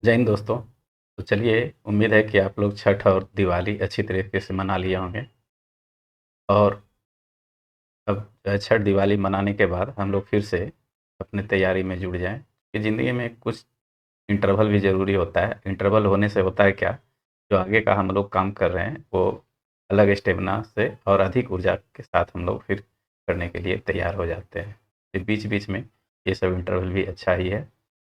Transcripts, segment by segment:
जय हिंद दोस्तों। तो चलिए, उम्मीद है कि आप लोग छठ और दिवाली अच्छी तरीके से मना लिए होंगे। और अब जो है छठ दिवाली मनाने के बाद हम लोग फिर से अपनी तैयारी में जुट जाएं कि ज़िंदगी में कुछ इंटरवल भी ज़रूरी होता है। इंटरवल होने से होता है क्या, जो आगे का हम लोग काम कर रहे हैं वो अलग स्टेमिना से और अधिक ऊर्जा के साथ हम लोग फिर करने के लिए तैयार हो जाते हैं। फिर बीच बीच में ये सब इंटरवल भी अच्छा ही है।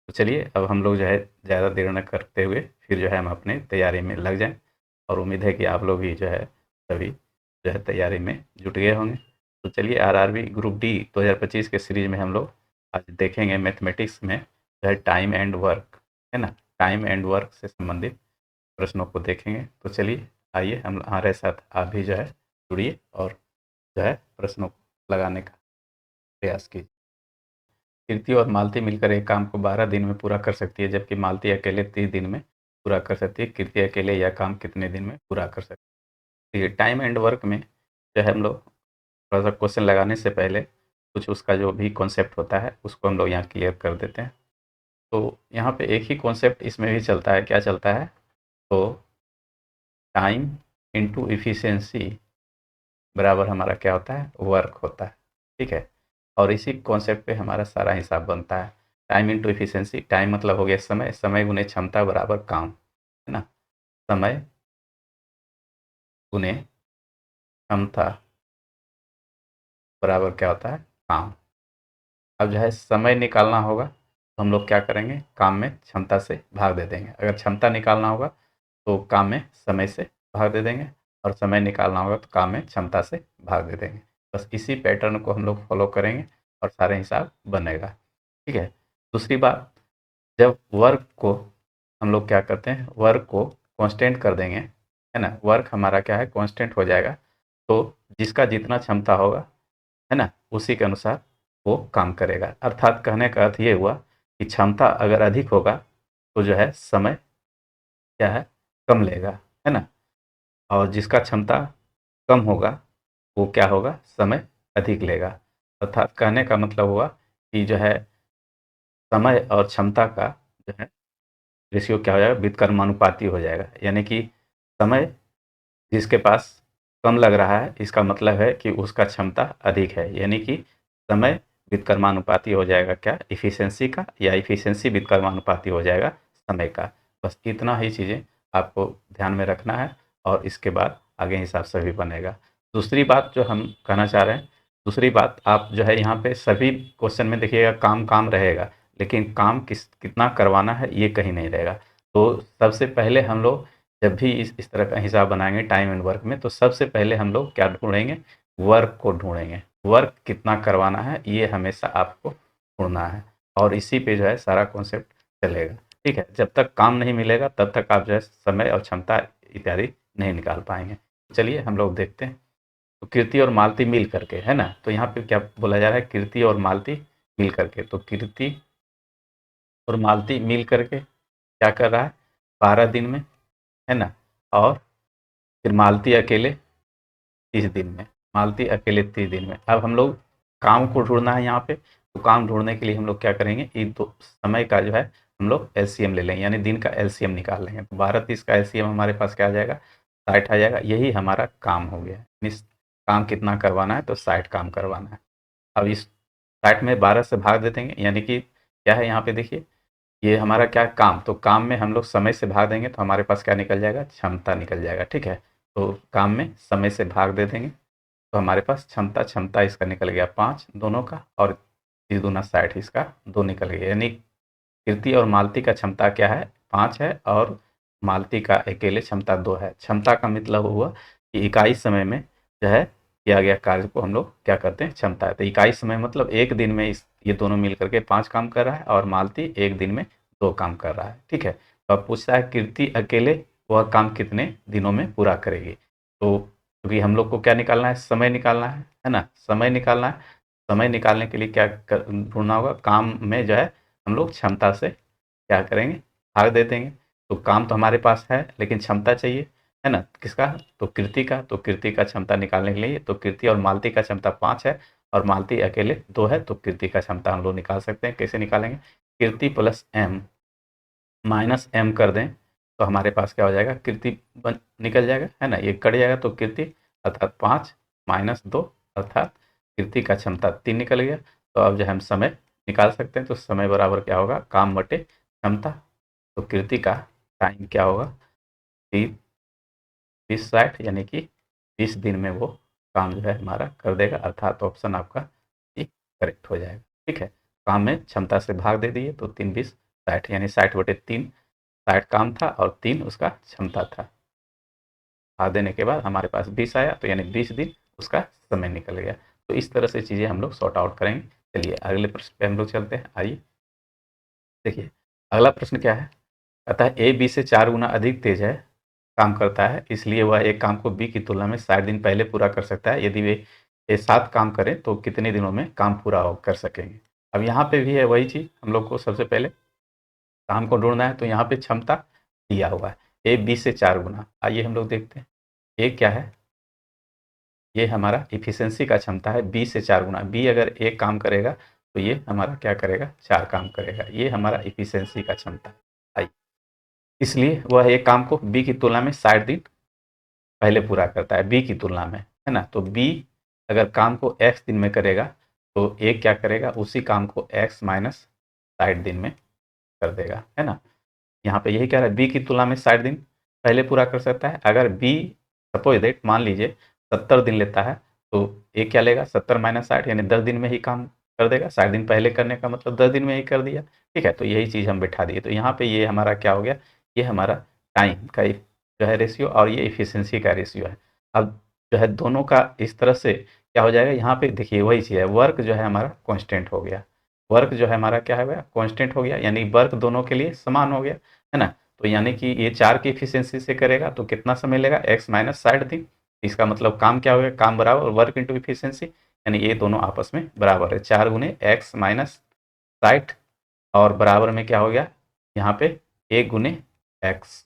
तो चलिए, अब हम लोग जो है ज़्यादा देर न करते हुए फिर जो है हम अपने तैयारी में लग जाएं। और उम्मीद है कि आप लोग भी जो है सभी जो है तैयारी में जुट गए होंगे। तो चलिए, आरआरबी ग्रुप डी 2025 के सीरीज में हम लोग आज देखेंगे मैथमेटिक्स में जो है टाइम एंड वर्क, है ना। टाइम एंड वर्क से संबंधित प्रश्नों को देखेंगे। तो चलिए, आइए हम हमारे साथ आप भी जो है जुड़िए और जो है प्रश्नों को लगाने का प्रयास कीजिए। कीर्ति और मालती मिलकर एक काम को 12 दिन में पूरा कर सकती है, जबकि मालती अकेले 30 दिन में पूरा कर सकती है। कीर्ति अकेले यह काम कितने दिन में पूरा कर सकती है? टाइम एंड वर्क में जो है हम लोग थोड़ा सा क्वेश्चन लगाने से पहले कुछ उसका जो भी कॉन्सेप्ट होता है उसको हम लोग यहाँ क्लियर कर देते हैं। तो यहाँ पे एक ही कॉन्सेप्ट इसमें भी चलता है। क्या चलता है? तो टाइम इंटू इफिशियंसी बराबर हमारा क्या होता है? वर्क होता है। ठीक है। और इसी कॉन्सेप्ट पे हमारा सारा हिसाब बनता है। टाइम इंटू इफिशियंसी, टाइम मतलब हो गया समय, समय गुने क्षमता बराबर काम, है ना। समय गुने क्षमता बराबर क्या होता है? काम। अब जो है समय निकालना होगा तो हम लोग क्या करेंगे? काम में क्षमता से भाग दे देंगे। अगर क्षमता निकालना होगा तो काम में समय से भाग दे देंगे, और समय निकालना होगा तो काम में क्षमता से भाग दे देंगे। बस इसी पैटर्न को हम लोग फॉलो करेंगे और सारे हिसाब बनेगा। ठीक है। दूसरी बात, जब वर्क को हम लोग क्या करते हैं? वर्क को कांस्टेंट कर देंगे, है ना। वर्क हमारा क्या है? कांस्टेंट हो जाएगा। तो जिसका जितना क्षमता होगा, है ना, उसी के अनुसार वो काम करेगा। अर्थात कहने का अर्थ ये हुआ कि क्षमता अगर अधिक होगा तो जो है समय क्या है? कम लेगा, है ना। और जिसका क्षमता कम होगा वो क्या होगा? समय अधिक लेगा। अर्थात कहने का मतलब हुआ कि जो है समय और क्षमता का जो है रेशियो क्या हो जाएगा? व्युत्क्रमानुपाती हो जाएगा। यानी कि समय जिसके पास कम लग रहा है, इसका मतलब है कि उसका क्षमता अधिक है। यानी कि समय व्युत्क्रमानुपाती हो जाएगा क्या? इफिशियंसी का, या इफिशियंसी व्युत्क्रमानुपाती हो जाएगा समय का। बस इतना ही चीज़ें आपको ध्यान में रखना है और इसके बाद आगे हिसाब से भी बनेगा। दूसरी बात जो हम कहना चाह रहे हैं, दूसरी बात, आप जो है यहाँ पे सभी क्वेश्चन में देखिएगा काम काम रहेगा, लेकिन काम कितना करवाना है ये कहीं नहीं रहेगा। तो सबसे पहले हम लोग जब भी इस तरह का हिसाब बनाएंगे टाइम एंड वर्क में, तो सबसे पहले हम लोग क्या ढूंढेंगे? वर्क को ढूंढेंगे। वर्क कितना करवाना है ये हमेशा आपको ढूंढना है, और इसी पे जो है सारा कॉन्सेप्ट चलेगा। ठीक है। जब तक काम नहीं मिलेगा तब तक आप जो है समय और क्षमता इत्यादि नहीं निकाल पाएंगे। चलिए हम लोग देखते हैं। तो कीर्ति और मालती मिल करके, है ना। तो यहाँ पे क्या बोला जा रहा है? कीर्ति और मालती मिल करके। तो कीर्ति और मालती मिल करके क्या कर रहा है? 12 दिन में, है ना। और फिर मालती अकेले 30 दिन में। मालती अकेले 30 दिन में। अब हम लोग काम को ढूंढना है यहाँ पे। तो काम ढूंढने के लिए हम लोग क्या करेंगे? इन दो समय का जो है हम लोग एलसीएम ले लेंगे, यानी दिन का एलसीएम निकाल लेंगे। तो 12-30 का एलसीएम हमारे पास क्या आ जाएगा? 60 आ जाएगा। यही हमारा काम हो गया। इस काम कितना करवाना है? तो 60 काम करवाना है। अब इस 60 में 12 से भाग दे देंगे, यानी कि क्या है यहाँ पे देखिए, ये हमारा क्या है? काम। तो काम में हम लोग समय से भाग देंगे तो हमारे पास क्या निकल जाएगा? क्षमता निकल जाएगा। ठीक है। तो काम में समय से भाग दे देंगे तो हमारे पास क्षमता, क्षमता इसका निकल गया 5 दोनों का, और 30 दूना 60 इसका 2 निकल गया। यानी कीर्ति और मालती का क्षमता क्या है? 5 है, और मालती का अकेले क्षमता 2 है। क्षमता का मतलब हुआ कि इकाई समय में जो है किया गया कार्य को हम लोग क्या करते हैं? क्षमता है। तो इकाई समय मतलब एक दिन में ये दोनों मिल करके 5 काम कर रहा है, और मालती एक दिन में 2 काम कर रहा है। ठीक है। तो अब पूछता है कीर्ति अकेले वह काम कितने दिनों में पूरा करेगी। तो क्योंकि हम लोग को क्या निकालना है? समय निकालना है ना। समय निकालना है। समय निकालने के लिए क्या ढूंढना होगा? काम में जो है हम लोग क्षमता से क्या करेंगे? भाग दे देंगे। तो काम तो हमारे पास है, लेकिन क्षमता चाहिए, है ना। किसका? तो कीर्ति का। तो कीर्ति का क्षमता निकालने के लिए तो कीर्ति और मालती का क्षमता 5 है, और मालती अकेले 2 है, तो कीर्ति का क्षमता हम लोग निकाल सकते हैं। कैसे निकालेंगे? कीर्ति प्लस एम माइनस एम कर दें तो हमारे पास क्या हो जाएगा, कीर्ति बन निकल जाएगा, है ना। ये कट जाएगा तो कीर्ति अर्थात 5 माइनस 2 अर्थात कीर्ति का क्षमता 3 निकल गया। तो अब जो है हम समय निकाल सकते हैं। तो समय बराबर क्या होगा, काम बटे क्षमता। तो कीर्ति का टाइम क्या होगा, 30-60 यानी कि 30 दिन में वो काम जो है हमारा कर देगा, अर्थात ऑप्शन आपका ये करेक्ट हो जाएगा। ठीक है, काम में क्षमता से भाग दे दिए तो 3 20 60 यानी 60/3 60 काम था और 3 उसका क्षमता था। भाग देने के बाद हमारे पास 20 आया तो यानी 20 दिन उसका समय निकल गया। तो इस तरह से चीज़ें हम लोग सॉर्ट आउट करेंगे। चलिए अगले प्रश्न पे हम लोग चलते हैं। आइए देखिए, अगला प्रश्न क्या है, कहता है ए बी से 4 गुना अधिक तेज है, काम करता है, इसलिए वह एक काम को बी की तुलना में 60 दिन पहले पूरा कर सकता है। यदि वे ये 7 काम करें तो कितने दिनों में काम पूरा कर सकेंगे। अब यहाँ पे भी है वही चीज़, हम लोग को सबसे पहले काम को ढूंढना है। तो यहाँ पे क्षमता दिया हुआ है ए बी से 4 गुना। आइए हम लोग देखते हैं ए क्या है, ये हमारा इफिशिएंसी का क्षमता है बी से 4 गुना। बी अगर एक काम करेगा तो ये हमारा क्या करेगा, 4 काम करेगा। ये हमारा इफिशिएंसी का क्षमता है। आइए, इसलिए वह एक काम को बी की तुलना में 60 दिन पहले पूरा करता है, बी की तुलना में, है ना। तो बी अगर काम को एक्स दिन में करेगा तो ए क्या करेगा, उसी काम को एक्स माइनस 60 दिन में कर देगा, है ना। यहाँ पे यही कह रहा है बी की तुलना में 60 दिन पहले पूरा कर सकता है। अगर बी सपोज दैट मान लीजिए 70 दिन लेता है तो ए क्या लेगा, 70 माइनस 60 यानी 10 दिन में ही काम कर देगा। 60 दिन पहले करने का मतलब 10 दिन में ही कर दिया। ठीक है, तो यही चीज़ हम बिठा दिए। तो यहाँ पे ये हमारा क्या हो गया, ये हमारा टाइम का जो है रेशियो और ये इफिशिएंसी का रेशियो है। अब जो है दोनों का इस तरह से क्या हो जाएगा, यहाँ पे देखिए वही चीज़ है, वर्क जो है हमारा कांस्टेंट हो गया। वर्क जो है हमारा क्या है, कांस्टेंट हो गया, यानी वर्क दोनों के लिए समान हो गया, है ना। तो यानी कि ये 4 की एफिशिएंसी से करेगा तो कितना समय लेगा, एक्स माइनस 60 दिन। इसका मतलब काम क्या हो गया, काम बराबर वर्क इंटू एफिशिएंसी, यानी ये दोनों आपस में बराबर है। 4 गुने एक्स माइनस 60 और बराबर में क्या हो गया, यहाँ पे 1 गुने एक्स,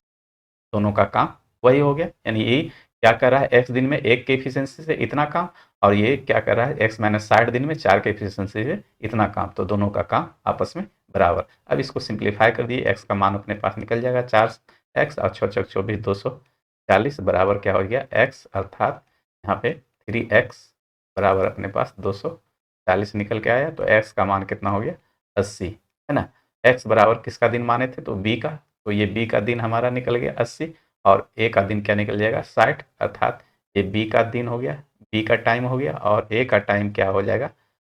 दोनों का काम वही हो गया। यानी ये क्या कर रहा है, एक्स दिन में 1 के एफिशिएंसी से इतना काम, और ये क्या कर रहा है, एक्स माइनस 60 दिन में 4 के एफिशिएंसी से इतना काम। तो दोनों का काम आपस में बराबर। अब इसको सिंप्लीफाई कर दिए, एक्स का मान अपने पास निकल जाएगा 4 एक्स और 6 चौक 24 240 बराबर क्या हो गया एक्स, अर्थात यहाँ पे 3x बराबर अपने पास 240 निकल के आया। तो एक्स का मान कितना हो गया 80, है ना। एक्स बराबर किसका दिन माने थे, तो बी का। तो ये बी का दिन हमारा निकल गया 80 और ए का दिन क्या निकल जाएगा 60, अर्थात ये बी का दिन हो गया, बी का टाइम हो गया, और ए का टाइम क्या हो जाएगा,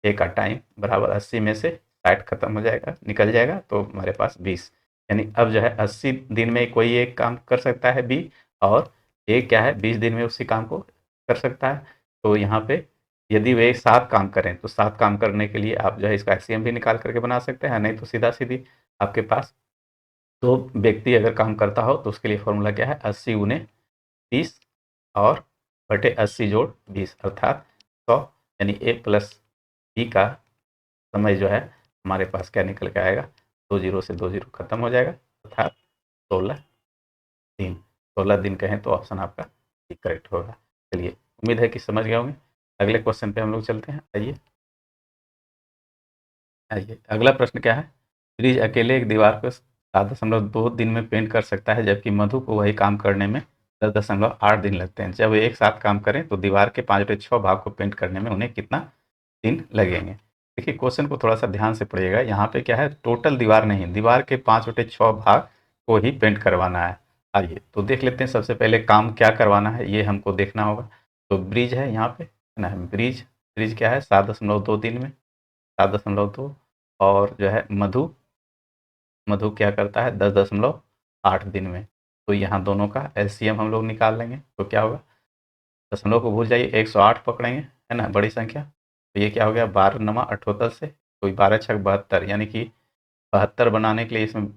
ए का टाइम बराबर 80 में से 60 खत्म हो जाएगा, निकल जाएगा, तो हमारे पास 20। यानी अब जो है 80 दिन में कोई एक काम कर सकता है बी, और ए क्या है 20 दिन में उसी काम को कर सकता है। तो यहाँ पे यदि वे 7 काम करें तो 7 काम करने के लिए आप जो है इसका एलसीएम भी निकाल करके बना सकते हैं, नहीं तो सीधा सीधी आपके पास 2 व्यक्ति अगर काम करता हो तो उसके लिए फॉर्मूला क्या है, 80 गुने 30 और बटे 80 जोड़ 20 अर्थात 100, यानी ए प्लस बी का समय जो है हमारे पास क्या निकल के आएगा, 2 जीरो से 2 जीरो खत्म हो जाएगा, अर्थात 16 दिन। 16 दिन कहें तो ऑप्शन आपका करेक्ट होगा। चलिए, उम्मीद है कि समझ गए होंगे। अगले क्वेश्चन पे हम लोग चलते हैं। आइए आइए, अगला प्रश्न क्या है, ब्रिज अकेले एक दीवार को 7.2 दिन में पेंट कर सकता है, जबकि मधु को वही काम करने में 10.8 दिन लगते हैं। जब वे एक साथ काम करें तो दीवार के 5/6 भाग को पेंट करने में उन्हें कितना दिन लगेंगे। देखिए क्वेश्चन को थोड़ा सा ध्यान से पढ़िएगा, यहाँ पे क्या है, टोटल दीवार नहीं, दीवार के 5/6 भाग को ही पेंट करवाना है। आइए तो देख लेते हैं, सबसे पहले काम क्या करवाना है ये हमको देखना होगा। तो ब्रिज है यहाँ पे, है ना, ब्रिज ब्रिज क्या है 7.2 दिन में, 7.2, और जो है मधु, मधु क्या करता है 10.8 दिन में। तो यहाँ दोनों का एलसीएम हम लोग निकाल लेंगे तो क्या होगा, दशमलव को भूल जाइए, 108 पकड़ेंगे, है ना, बड़ी संख्या। तो ये क्या हो गया 12 नमा 78 से कोई 12 छक 72, यानी कि 72 बनाने के लिए इसमें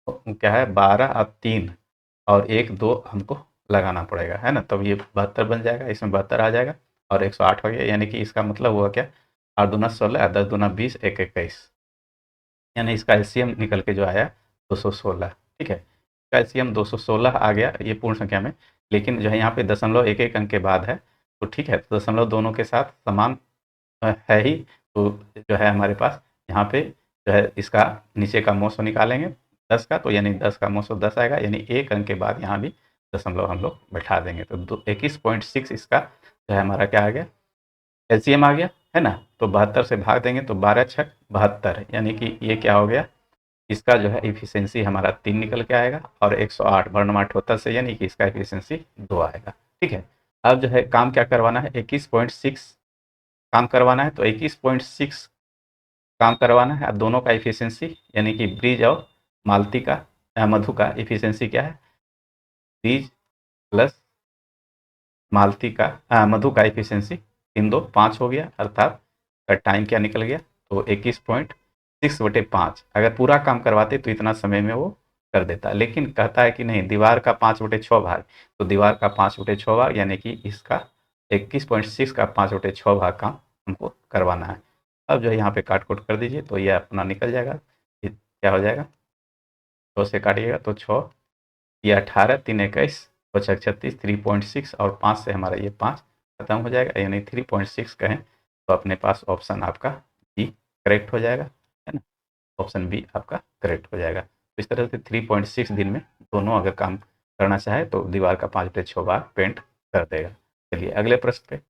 क्या है 12 और 3 और 1 2 हमको लगाना पड़ेगा, है ना। तब ये 72 बन जाएगा, इसमें 72 आ जाएगा और 108 हो गया, यानी कि इसका मतलब हुआ क्या, 8 दूना 16, 10 दूना 20, 1 21, यानी इसका एलसीएम निकल के जो आया 216। ठीक है, इसका एलसीएम 216 आ गया ये पूर्ण संख्या में, लेकिन जो है यहाँ पे दशमलव एक एक अंक के बाद है। तो ठीक है, तो दशमलव दोनों के साथ समान है ही। तो जो है हमारे पास यहाँ पे जो है इसका नीचे का मोस्ट निकालेंगे, 10 का, तो यानी 10 का 910 आएगा, यानी एक अंक के बाद यहाँ भी दशमलव हम लोग बैठा देंगे। तो 21.6 इसका जो है हमारा क्या आ गया, एलसीएम आ गया, है ना। तो 72 से भाग देंगे तो 12 छक 72, यानी कि ये क्या हो गया, इसका जो है इफिशियंसी हमारा 3 निकल के आएगा, और 108 वर्णमाट होता से, यानी कि इसका इफिशियंसी 2 आएगा। ठीक है, अब जो है काम क्या करवाना है, 21.6 काम करवाना है, तो 21.6 काम करवाना है। अब दोनों का इफिशियंसी, यानी कि ब्रिज और मालती का मधु का इफिशियंसी क्या है, ब्रिज प्लस मालती का मधु का इफिशियंसी 3 2 5 हो गया, अर्थात टाइम क्या निकल गया, तो 21.6/5। अगर पूरा काम करवाते तो इतना समय में वो कर देता, लेकिन कहता है कि नहीं, दीवार का 5/6 भाग, तो दीवार का 5/6 भाग, यानी कि इसका 21.6 का 5/6 भाग काम हमको करवाना है। अब जो है यहाँ पे काट कूट कर दीजिए, तो ये अपना निकल जाएगा। ये क्या हो जाएगा, 2 से काटिएगा तो 6, ये 18, 3 21, 2 छक 36, 3.6, और 5 से हमारा ये 5 खत्म हो जाएगा, यानी 3.6 कहें तो अपने पास ऑप्शन आपका बी करेक्ट हो जाएगा, है ना। ऑप्शन बी आपका करेक्ट हो जाएगा। तो इस तरह से 3.6 दिन में दोनों अगर काम करना चाहे तो दीवार का 5/6 बार पेंट कर देगा। चलिए अगले प्रश्न पे।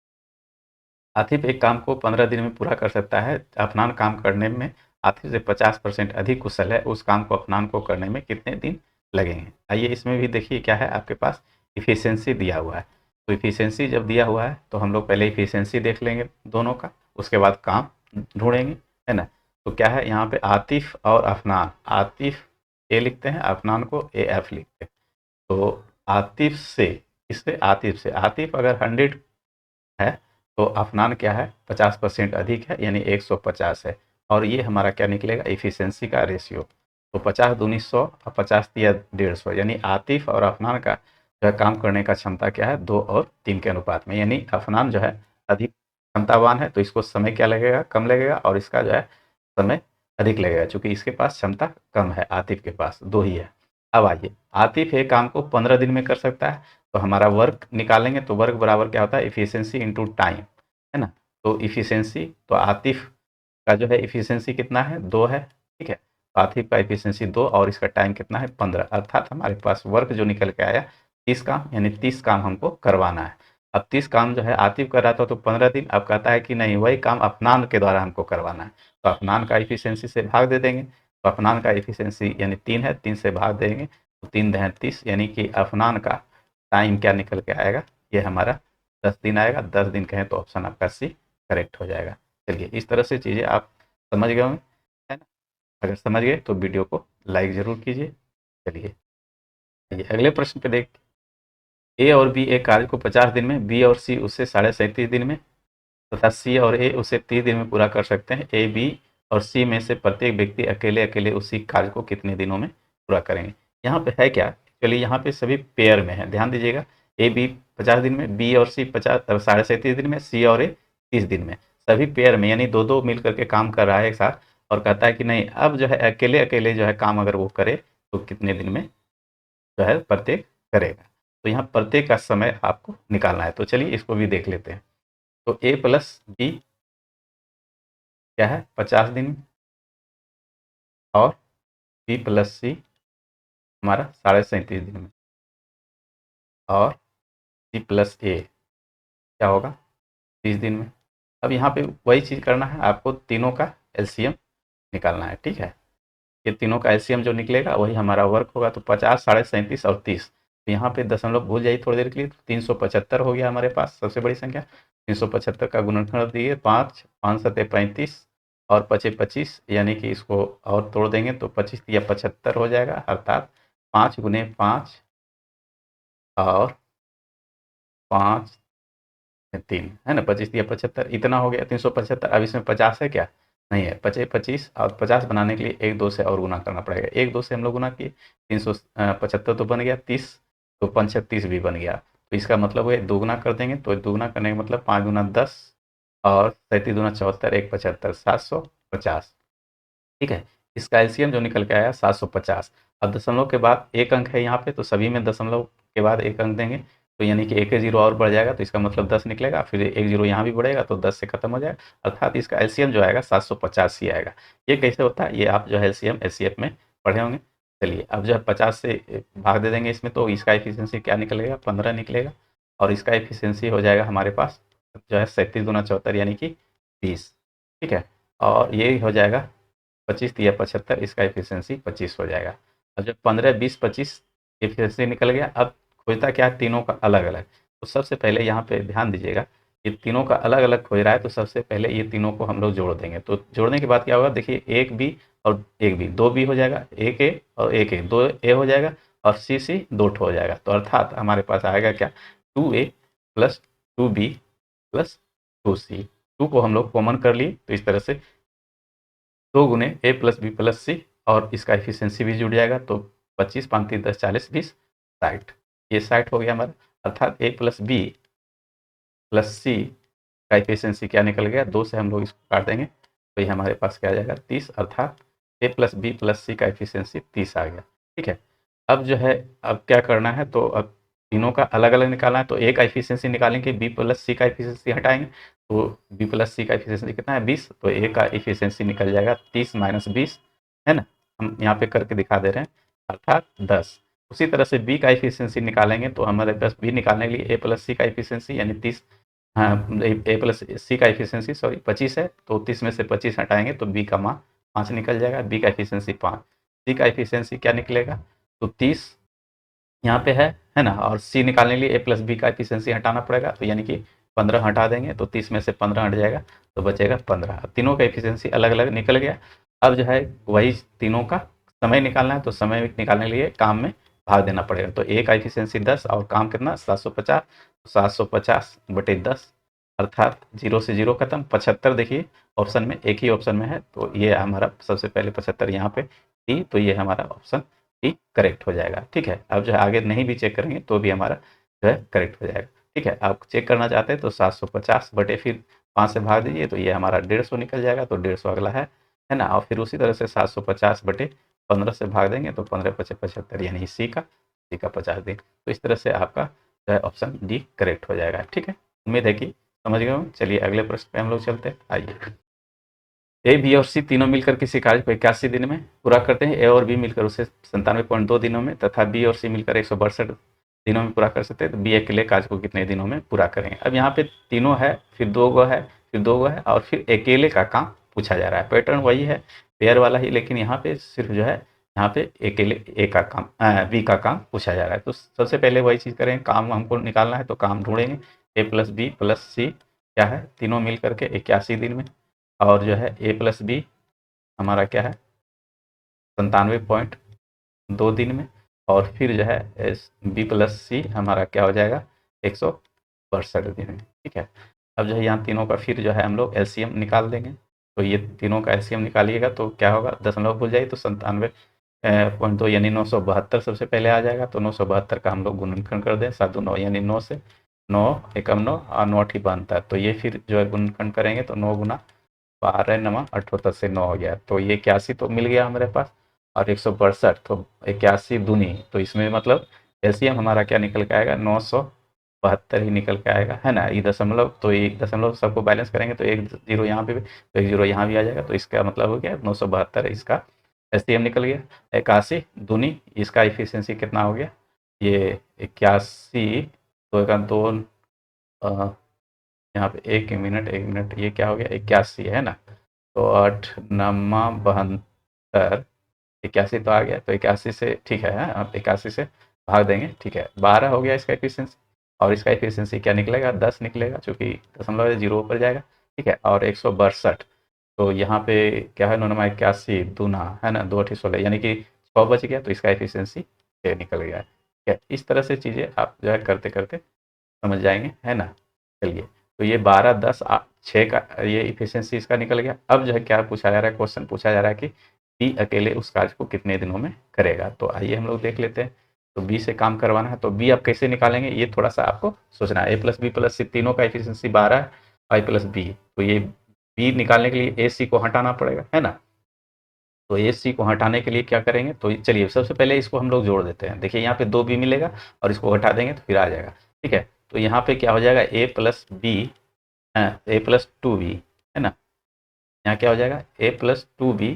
आतिफ एक काम को 15 दिन में पूरा कर सकता है। अफनान काम करने में आतिफ से 50% अधिक कुशल है। उस काम को अफनान को करने में कितने दिन लगेंगे? आइए इसमें भी देखिए क्या है आपके पास, इफ़िशियंसी दिया हुआ है। तो इफ़िशियंसी जब दिया हुआ है तो हम लोग पहले इफ़िशियंसी देख लेंगे दोनों का, उसके बाद काम ढूँढेंगे, है ना। तो क्या है यहाँ पे, आतिफ और अफनान, आतिफ ए लिखते हैं, अफनान को AF लिखते हैं। तो आतिफ से, इससे आतिफ से, आतिफ अगर 100 है तो अफनान क्या है, 50% अधिक है, यानी 150 है। और ये हमारा क्या निकलेगा, इफिशियंसी का रेशियो। तो 50 दूनी 100 और 50 दिया 150, यानी आतिफ और अफनान का जो है काम करने का क्षमता क्या है, 2 और 3 के अनुपात में। यानी अफनान जो है अधिक क्षमतावान है, तो इसको समय क्या लगेगा, कम लगेगा, और इसका जो है समय अधिक लगेगा, चूंकि इसके पास क्षमता कम है, आतिफ के पास 2 ही है। अब आइए, आतिफ एक काम को 15 दिन में कर सकता है, तो हमारा वर्क निकालेंगे, तो वर्क बराबर क्या होता है, इफिशियंसी इंटू टाइम, है ना। तो इफिशियंसी, तो आतिफ का जो है इफिशियंसी कितना है, 2 है, ठीक है। तो आतिफ का इफिशियंसी 2 और इसका टाइम कितना है, 15, अर्थात हमारे पास वर्क जो निकल के आया 30 काम, यानी 30 काम हमको करवाना है। अब 30 काम जो है आतिफ कर रहा था तो 15 दिन, अब कहता है कि नहीं, वही काम अफनान के द्वारा हमको करवाना है, तो अफनान का इफिशियंसी से भाग दे देंगे। तो अफनान का इफिशियंसी यानी 3 है, 3 से भाग देंगे, तो 3 दहें 30, यानी कि अफनान का टाइम क्या निकल के आएगा, ये हमारा 10 दिन आएगा। 10 दिन कहें तो ऑप्शन आपका सी करेक्ट हो जाएगा। चलिए इस तरह से चीज़ें आप समझ गए होंगे, है ना। अगर समझ गए तो वीडियो को लाइक ज़रूर कीजिए। चलिए ये अगले प्रश्न पे देख, ए और बी एक कार्य को 50 दिन में, बी और सी उससे 37.5 दिन में, तथा सी और ए उसे 30 दिन में पूरा कर सकते हैं। ए, बी और सी में से प्रत्येक व्यक्ति अकेले अकेले उसी कार्य को कितने दिनों में पूरा करेंगे? यहाँ पे है क्या, चलिए यहाँ पे सभी पेयर में है, ध्यान दीजिएगा। ए बी 50 दिन में, बी और सी 37.5 दिन में, सी और ए 30 दिन में, सभी पेयर में, यानी दो दो मिल करके काम कर रहा है एक साथ। और कहता है कि नहीं, अब जो है अकेले अकेले जो है काम अगर वो करे तो कितने दिन में जो है प्रत्येक करेगा। तो यहाँ प्रत्येक का समय आपको निकालना है, तो चलिए इसको भी देख लेते हैं। तो ए प्लस बी क्या है, 50 दिन, और बी प्लस सी हमारा 37.5 दिन में, और सी प्लस ए क्या होगा, 30 दिन में। अब यहाँ पे वही चीज़ करना है आपको, तीनों का एलसीएम निकालना है, ठीक है। ये तीनों का एलसीएम जो निकलेगा वही हमारा वर्क होगा। तो 50, 37.5 और 30, तो यहाँ पे दशमलव भूल जाइए थोड़ी देर के लिए, तो 375 हो गया हमारे पास सबसे बड़ी संख्या। 375 का गुणनखंड दिए 5, 5 सत्ते 35, और 25 25, यानी कि इसको और तोड़ देंगे तो 25 या 75 हो जाएगा, अर्थात 5 गुने 5 और 5 3, है ना, 25 या 75, इतना हो गया 375। अब इसमें 50 है क्या, नहीं है, 25 25, और 50 बनाने के लिए 1 2 से और गुना करना पड़ेगा। 1 2 से हम लोग गुना किए, 375 तो बन गया, 30 तो 5 30 भी बन गया। तो इसका मतलब है दोगुना कर देंगे, तो दोगुना करने का मतलब 5 गुना 10, और 37 दूना 74, 1 75, 750, ठीक है। इसका एलसीएम जो निकल के आया 750। अब दशमलव के बाद एक अंक है यहाँ पे, तो सभी में दशमलव के बाद एक अंक देंगे, तो यानी कि एक जीरो और बढ़ जाएगा, तो इसका मतलब 10 निकलेगा, फिर एक जीरो यहाँ भी बढ़ेगा तो 10 से खत्म हो जाएगा, अर्थात इसका एलसीएम जो आएगा 750 ही आएगा। ये कैसे होता है, ये आप जो है एलसीएम एचसीएफ में पढ़े होंगे। चलिए अब जो है 50 से भाग दे देंगे इसमें, तो इसका एफिशिएंसी क्या निकलेगा, 15 निकलेगा। और इसका एफिशिएंसी हो जाएगा हमारे पास जो है 37 दूना 74 यानी कि 20। ठीक है, और ये हो जाएगा 25 तिया 75, इसका एफिशिएंसी 25 हो जाएगा। अब जब 15 20 25 एफिशिएंसी निकल गया, अब खोजता क्या है, तीनों का अलग अलग। तो सबसे पहले यहाँ पे ध्यान दीजिएगा, ये तीनों का अलग अलग खोज रहा है, तो सबसे पहले ये तीनों को हम लोग जोड़ देंगे। तो जोड़ने के बाद क्या होगा, देखिए एक बी और एक बी, दो बी हो जाएगा, एक ए और एक ए, दो ए हो जाएगा, और सी सी दो ठो हो जाएगा। तो अर्थात हमारे पास आएगा क्या, 2a plus 2b plus 2c। To को हम लोग कॉमन कर लिए, तो इस तरह से 2 गुने ए प्लस बी प्लस सी, और इसका एफिशिएंसी भी जुड़ जाएगा। तो 25 5 3 10 40 20 60, ये 60 हो गया हमारा। अर्थात ए प्लस बी प्लस सी का एफिशिएंसी क्या निकल गया, 2 से हम लोग इसको काट देंगे, तो ये हमारे पास क्या आ जाएगा 30। अर्थात ए प्लस बी प्लस सी का एफिशिएंसी 30 आ गया। ठीक है, अब जो है अब क्या करना है, तो अब तीनों का अलग अलग निकालना है। तो ए का एफिशिएंसी निकालेंगे, बी प्लस सी का एफिशिएंसी हटाएंगे, तो बी प्लस सी का एफिशिएंसी कितना है 20, तो ए का एफिशिएंसी निकल जाएगा 30 माइनस 20, है ना। हम यहाँ पे करके दिखा दे रहे हैं, अर्थात 10। उसी तरह से बी का एफिशिएंसी निकालेंगे, तो हमारे पास बी निकालने के लिए ए प्लस सी का एफिशिएंसी यानी 30, हाँ ए प्लस सी का एफिशिएंसी सॉरी 25 है, तो 30 में से 25 हटाएंगे तो बी का मान 5 निकल जाएगा। बी का एफिशिएंसी 5, सी का एफिशिएंसी क्या निकलेगा, तो 30 यहाँ पे है ना। और सी निकालने के लिए ए प्लस बी का एफिशिएंसी हटाना पड़ेगा, तो यानी कि 15 हटा देंगे, तो 30 में से 15 हट जाएगा, तो बचेगा 15। अब तीनों का एफिशिएंसी अलग अलग निकल गया। अब जो है वही तीनों का समय निकालना है, तो समय निकालने के लिए काम में भाग देना पड़ेगा। तो ए का एफिशिएंसी 10 और काम कितना 750, 750 बटे 10, अर्थात 0 से 0 खत्म। 75 देखिए ऑप्शन में, एक ही ऑप्शन में है, तो ये हमारा सबसे पहले 75 यहाँ पे डी, तो ये हमारा ऑप्शन डी करेक्ट हो जाएगा। ठीक है, अब जो है आगे नहीं भी चेक करेंगे तो भी हमारा जो है करेक्ट हो जाएगा। ठीक है, आप चेक करना चाहते हैं तो 750 बटे फिर 5 से भाग दीजिए, तो ये हमारा 150 निकल जाएगा, तो 150 अगला है ना। और फिर उसी तरह से 750 बटे 15 से भाग देंगे, तो 15 पचे 75 यानी सी का 50 दिन। तो इस तरह से आपका जो है ऑप्शन डी करेक्ट हो जाएगा। ठीक है, उम्मीद है कि समझ गए होंगे। चलिए अगले प्रश्न पे हम लोग चलते हैं, आइए। ए बी और सी तीनों मिलकर किसी कार्य को 81 दिन में पूरा करते हैं। ए और बी मिलकर उसे 97.2 दिनों में तथा बी और सी मिलकर 162 दिनों में पूरा कर सकते हैं। तो बी अकेले कार्य को कितने दिनों में पूरा करेंगे। अब यहाँ पे तीनों है, फिर दो गो है, फिर दो गो है, और फिर अकेले का काम पूछा जा रहा है। पैटर्न वही है, पेयर वाला ही, लेकिन यहाँ पे सिर्फ जो है यहाँ पे अकेले ए का काम बी का काम पूछा जा रहा है। तो सबसे पहले वही चीज़ करेंगे, काम हमको निकालना है, तो काम ढूंढेंगे। ए प्लस बी प्लस सी क्या है, तीनों मिल करके 81 दिन में, और जो है ए प्लस बी हमारा क्या है 97.2 दिन में, और फिर जो है बी प्लस सी हमारा क्या हो जाएगा 162 दिन में। ठीक है, अब जो है यहाँ तीनों का फिर जो है हम लोग एलसीएम निकाल देंगे। तो ये तीनों का एलसीएम निकालिएगा तो क्या होगा, दशमलव भूल जाइए, तो 97.2 यानी 972 सबसे पहले आ जाएगा। तो 972 का हम लोग गुणनखंड कर दें, 7 9 यानी 9 से 9 एकम 9 और 9 ही बनता है। तो ये फिर जो है गुणनखंड करेंगे, तो 9 गुना 12 नमा 78 से 9 हो गया, तो ये 81 तो मिल गया हमारे पास, और 162 तो 81 दूनी, तो इसमें मतलब एलसीएम हमारा क्या निकल के आएगा 972 ही निकल के आएगा, है ना। ये दशमलव, तो एक दशमलव सबको बैलेंस करेंगे तो एक जीरो यहाँ पे भी, तो एक जीरो यहाँ भी आ जाएगा, तो इसका मतलब हो गया 972 इसका एलसीएम निकल गया। 81 दूनी, इसका इफिशियंसी कितना हो गया, ये 81, तो एक दो, यहाँ पे एक मिनट ये क्या हो गया 81 है ना, तो 8 नमा 72, 81 तो आ गया, तो 81 से ठीक है, आप 81 से भाग देंगे, ठीक है 12 हो गया इसका एफिशिएंसी, और इसका एफिशिएंसी क्या निकलेगा 10 निकलेगा, चूँकि दशमलव जीरो ऊपर जाएगा। ठीक है, और 162, तो यहाँ पे क्या है 9 नमा 81 दूना, है ना, 2 8 16 यानी कि 6 बच गया, तो इसका एफिशिएंसी 6 निकल गया है। ठीक है, इस तरह से चीज़ें आप जो है करते करते समझ जाएंगे, है ना। चलिए, तो ये 12 10 6 का ये इफिशियंसी इसका निकल गया। अब जो है क्या पूछा जा रहा है, क्वेश्चन पूछा जा रहा है कि बी अकेले उस कार्य को कितने दिनों में करेगा। तो आइए हम लोग देख लेते हैं। तो बी से काम करवाना है, तो बी आप कैसे निकालेंगे ये थोड़ा सा आपको सोचना है। ए प्लस बी प्लस सी तीनों का एफिशिएंसी 12 है, आई प्लस बी, तो ये बी निकालने के लिए ए सी को हटाना पड़ेगा, है ना। तो ए सी को हटाने के लिए क्या करेंगे, तो चलिए सबसे पहले इसको हम लोग जोड़ देते हैं। देखिए यहाँ पे 2 बी मिलेगा, और इसको हटा देंगे तो फिर आ जाएगा। ठीक है, तो यहाँ पे क्या हो जाएगा ए प्लस बी, ए प्लस 2b, है ना। यहाँ क्या हो जाएगा ए प्लस 2b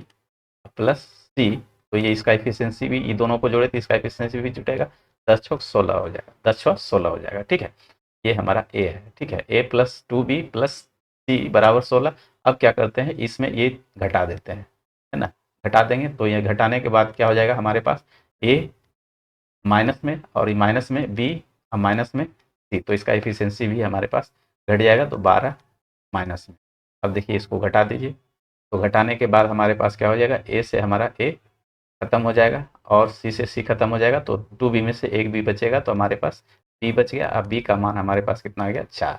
प्लस सी तो ये इसका एफिशिएंसी भी, ये दोनों को जोड़े तो इसका एफिशिएंसी भी जुटेगा, 10 छक 16 हो जाएगा, 10 छक 16 हो जाएगा। ठीक है, ये हमारा ए है। ठीक है, ए प्लस 2b प्लस सी बराबर 16। अब क्या करते हैं, इसमें ये घटा देते हैं, है ना, घटा देंगे तो ये घटाने के बाद क्या हो जाएगा हमारे पास, ए माइनस में और माइनस में बी और माइनस में सी, तो इसका एफिशिएंसी भी हमारे पास घट जाएगा, तो 12 माइनस में। अब देखिए इसको घटा दीजिए, तो घटाने के बाद हमारे पास क्या हो जाएगा, ए से हमारा ए खत्म हो जाएगा और सी से सी खत्म हो जाएगा, तो 2b में से एक बी बचेगा, तो हमारे पास बी बच गया। अब बी का मान हमारे पास कितना आ गया, 4।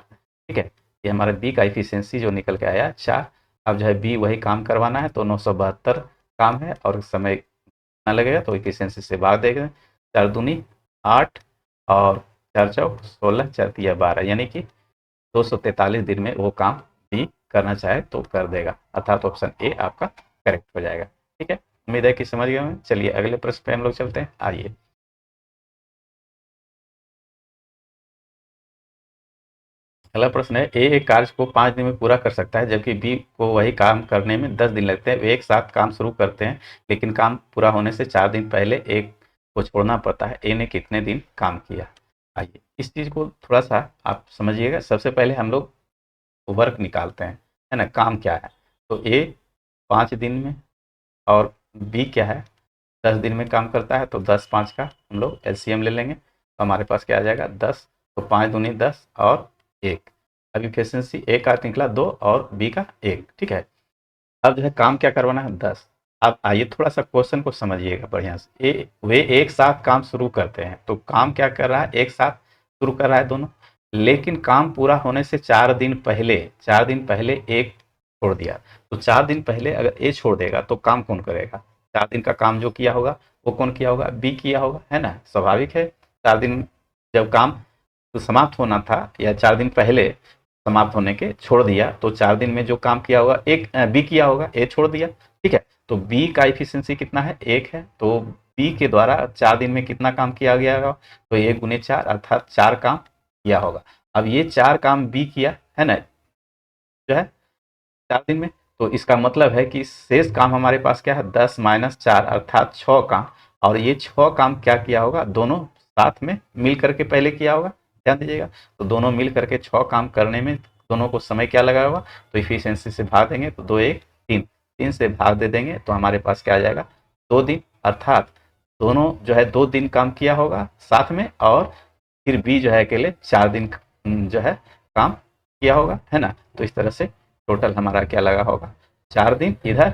ठीक है, ये हमारे बी का एफिशिएंसी जो निकल के आया 4। अब जो है बी वही काम करवाना है, तो 972 काम है और समय कितना लगेगा, तो एफिशिएंसी से भाग देंगे, 4 दूनी 8 और 4 चौक 16, 4 तिया 12, यानी कि 243 दिन में वो काम भी करना चाहे तो कर देगा, अर्थात ऑप्शन ए आपका करेक्ट हो जाएगा। ठीक है, उम्मीद है कि समझ गए होंगे। चलिए अगले प्रश्न पे हम लोग चलते हैं, आइए। अगला प्रश्न है, ए एक कार्य को 5 दिन में पूरा कर सकता है जबकि बी को वही काम करने में 10 दिन लगते हैं। वे एक साथ काम शुरू करते हैं लेकिन काम पूरा होने से 4 दिन पहले एक को छोड़ना पड़ता है। ए ने कितने दिन काम किया। आइए इस चीज़ को थोड़ा सा आप समझिएगा। सबसे पहले हम लोग वर्क निकालते हैं, है ना, काम क्या है, तो ए 5 दिन में और बी क्या है 10 दिन में काम करता है, तो 10 5 का हम लोग एलसीएम ले लेंगे, तो हमारे पास क्या आ जाएगा 10, तो 5 दूनी 10 और 1। अब इफिशियंसी ए का निकला 2 और बी का 1। ठीक है, अब जो है काम क्या करवाना है 10। अब आइए थोड़ा सा क्वेश्चन को समझिएगा बढ़िया से। वे एक साथ काम शुरू करते हैं, तो काम क्या कर रहा है, एक साथ शुरू कर रहा है दोनों, लेकिन काम पूरा होने से 4 दिन पहले एक छोड़ दिया। तो 4 दिन पहले अगर ए छोड़ देगा तो काम कौन करेगा, 4 दिन का काम जो किया होगा वो कौन किया होगा, बी किया होगा, है ना, स्वाभाविक है। 4 दिन जब काम तो समाप्त होना था या 4 दिन पहले समाप्त होने के छोड़ दिया, तो 4 दिन में जो काम किया होगा एक बी किया होगा, ए छोड़ दिया। ठीक है, तो बी का इफिशियंसी कितना है, 1 है, तो बी के द्वारा 4 दिन में कितना काम किया गया होगा, तो 1 × 4 अर्थात 4 काम किया होगा। अब ये 4 काम बी किया है ना, जो है 4 दिन में, तो इसका मतलब है कि शेष काम हमारे पास क्या है, 10 - 4 अर्थात 6 काम। और ये 6 काम क्या किया होगा, दोनों साथ में मिल करके पहले किया होगा, ध्यान दीजिएगा। तो दोनों मिल करके 6 काम करने में दोनों को समय क्या लगा होगा, तो इफिशियंसी से भाग देंगे, तो 2 1 3, 3 से भाग दे देंगे, तो हमारे पास क्या आ जाएगा 2 दिन, अर्थात दोनों जो है 2 दिन काम किया होगा साथ में, और फिर बी जो है अकेले 4 दिन जो है काम किया होगा, है ना। तो इस तरह से टोटल हमारा क्या लगा होगा, 4 दिन इधर,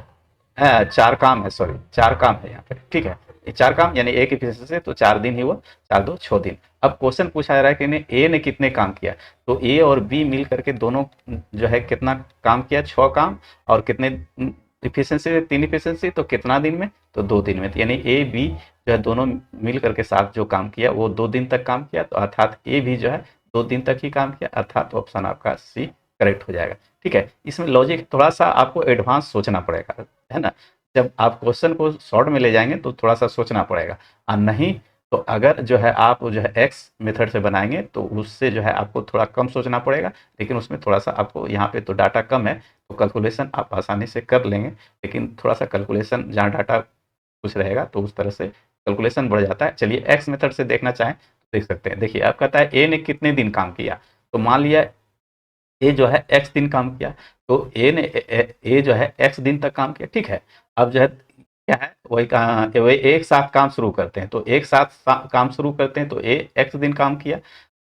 4 काम है, सॉरी 4 काम है यहाँ पे। ठीक है, ये 4 काम यानी एक एफिशिएंसी से, तो 4 दिन ही हुआ, 4 2 6 दिन। अब क्वेश्चन पूछा जा रहा है कि ए ने कितने काम किया, तो ए और बी मिल करके दोनों जो है कितना काम किया, 6 काम, और कितने इफिशियंसी, 3 इफिशियंसी, तो कितना दिन में, तो 2 दिन में, यानी ए बी जो है दोनों मिल करके साथ जो काम किया वो 2 दिन तक काम किया, तो अर्थात ए भी जो है 2 दिन तक ही काम किया, अर्थात ऑप्शन आपका सी करेक्ट हो जाएगा। ठीक है, इसमें लॉजिक थोड़ा सा आपको एडवांस सोचना पड़ेगा, है ना। जब आप क्वेश्चन को शॉर्ट में ले जाएंगे तो थोड़ा सा सोचना पड़ेगा, और नहीं तो अगर जो है आप जो है एक्स मेथड से बनाएंगे तो उससे जो है आपको थोड़ा कम सोचना पड़ेगा, लेकिन उसमें थोड़ा सा आपको, यहाँ पे तो डाटा कम है तो कैलकुलेशन आप आसानी से कर लेंगे, लेकिन थोड़ा सा कैलकुलेशन जहाँ डाटा कुछ रहेगा तो उस तरह से कैलकुलेशन बढ़ जाता है। चलिए एक्स मेथड से देखना चाहें तो देख सकते हैं। देखिए आप कहता है ए ने कितने दिन काम किया, तो मान लिया ए जो है एक्स दिन काम किया, तो ए जो है एक्स दिन तक काम किया। ठीक है, अब जो है क्या है, वही एक साथ काम शुरू करते हैं, तो एक साथ काम शुरू करते हैं, तो ए एक्स दिन काम किया,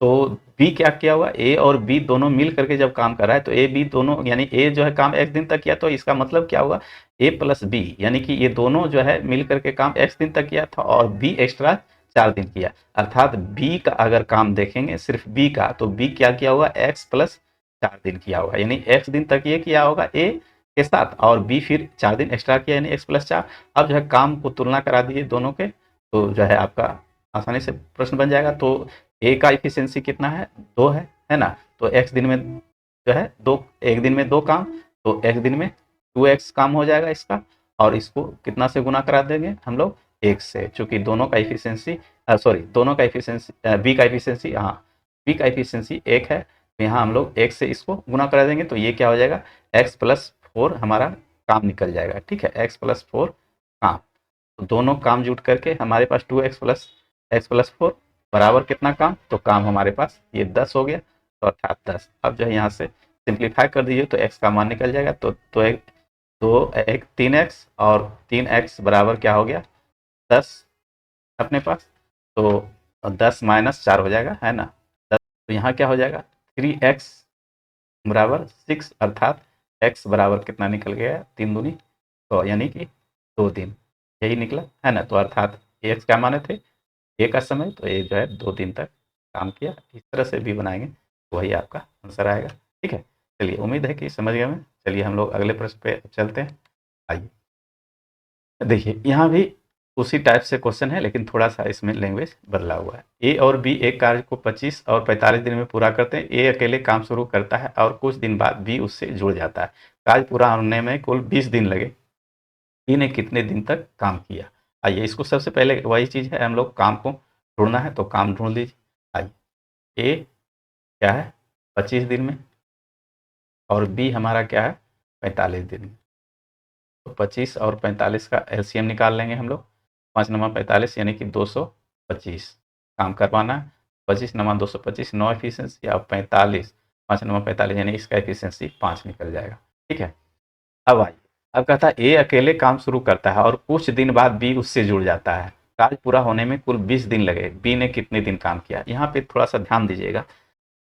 तो बी क्या किया हुआ, ए और बी दोनों मिल करके जब काम कर रहा है, तो ए बी दोनों यानी ए जो है काम एक्स दिन तक किया, तो इसका मतलब क्या हुआ, ए प्लस बी, यानी कि ये दोनों जो है मिल करके काम एक्स दिन तक किया था और बी एक्स्ट्रा 4 दिन किया, अर्थात बी का अगर काम देखेंगे सिर्फ बी का, तो बी क्या किया हुआ, एक्स प्लस 4 दिन किया होगा, यानी एक्स दिन तक ये किया होगा ए के साथ, और बी फिर 4 दिन एक्स्ट्रा किया, यानी एक्स प्लस 4। अब जो है काम को तुलना करा दीजिए दोनों के, तो जो है आपका आसानी से प्रश्न बन जाएगा। तो ए का इफिशियंसी कितना है, 2 है ना, तो एक्स दिन में जो है 2, एक दिन में 2 काम, तो एक दिन में 2x काम हो जाएगा इसका, और इसको कितना से गुना करा देंगे हम लोग, 1 से, चूंकि दोनों का इफिशियंसी सॉरी दोनों का इफिशियंसी बी का इफिशियंसी, हाँ बी का इफिशियंसी 1 है, तो यहाँ हम लोग 1 से इसको गुना करा देंगे, तो ये क्या हो जाएगा, x + 4 हमारा काम निकल जाएगा। ठीक है, x + 4 काम, तो दोनों काम जुट करके हमारे पास 2x+x+4 बराबर कितना काम, तो काम हमारे पास ये 10 हो गया, तो अर्थात 10। अब जो है यहाँ से सिंप्लीफाई कर दीजिए तो x का मान निकल जाएगा, तो एक 3x और 3x बराबर क्या हो गया 10 अपने पास, तो 10 - 4 हो जाएगा, है ना। तो यहाँ क्या हो जाएगा 3x बराबर 6, अर्थात x बराबर कितना निकल गया 3 दूनी तो यानी कि 2 दिन, यही निकला, है ना। तो अर्थात x क्या माने थे ए का समय, तो ये जो है 2 दिन तक काम किया। इस तरह से भी बनाएंगे तो वही आपका आंसर आएगा। ठीक है, चलिए उम्मीद है कि समझ गए मैं। चलिए हम लोग अगले प्रश्न पे चलते हैं। आइए देखिए, यहाँ भी उसी टाइप से क्वेश्चन है, लेकिन थोड़ा सा इसमें लैंग्वेज बदला हुआ है। ए और बी एक कार्य को 25 और 45 दिन में पूरा करते हैं। ए अकेले काम शुरू करता है और कुछ दिन बाद बी उससे जुड़ जाता है। कार्य पूरा होने में कुल 20 दिन लगे। बी ने कितने दिन तक काम किया। आइए इसको सबसे पहले वही चीज़ है, हम लोग काम को ढूंढना है, तो काम ढूंढ लीजिए। आइए ए क्या है 25 दिन में और बी हमारा क्या है 45 दिन में। तो 25 और 45 का एलसीएम निकाल लेंगे हम लोग। 5×45 यानी कि 225 काम करवाना है। 25×225 9 एफिशिएंसी और 45 5×45 यानी इसका एफिशिएंसी 5 निकल जाएगा। ठीक है, अब आइए, अब कहता है ए अकेले काम शुरू करता है और कुछ दिन बाद बी उससे जुड़ जाता है। कार्य पूरा होने में कुल 20 दिन लगे। बी ने कितने दिन काम किया। यहाँ पे थोड़ा सा ध्यान दीजिएगा।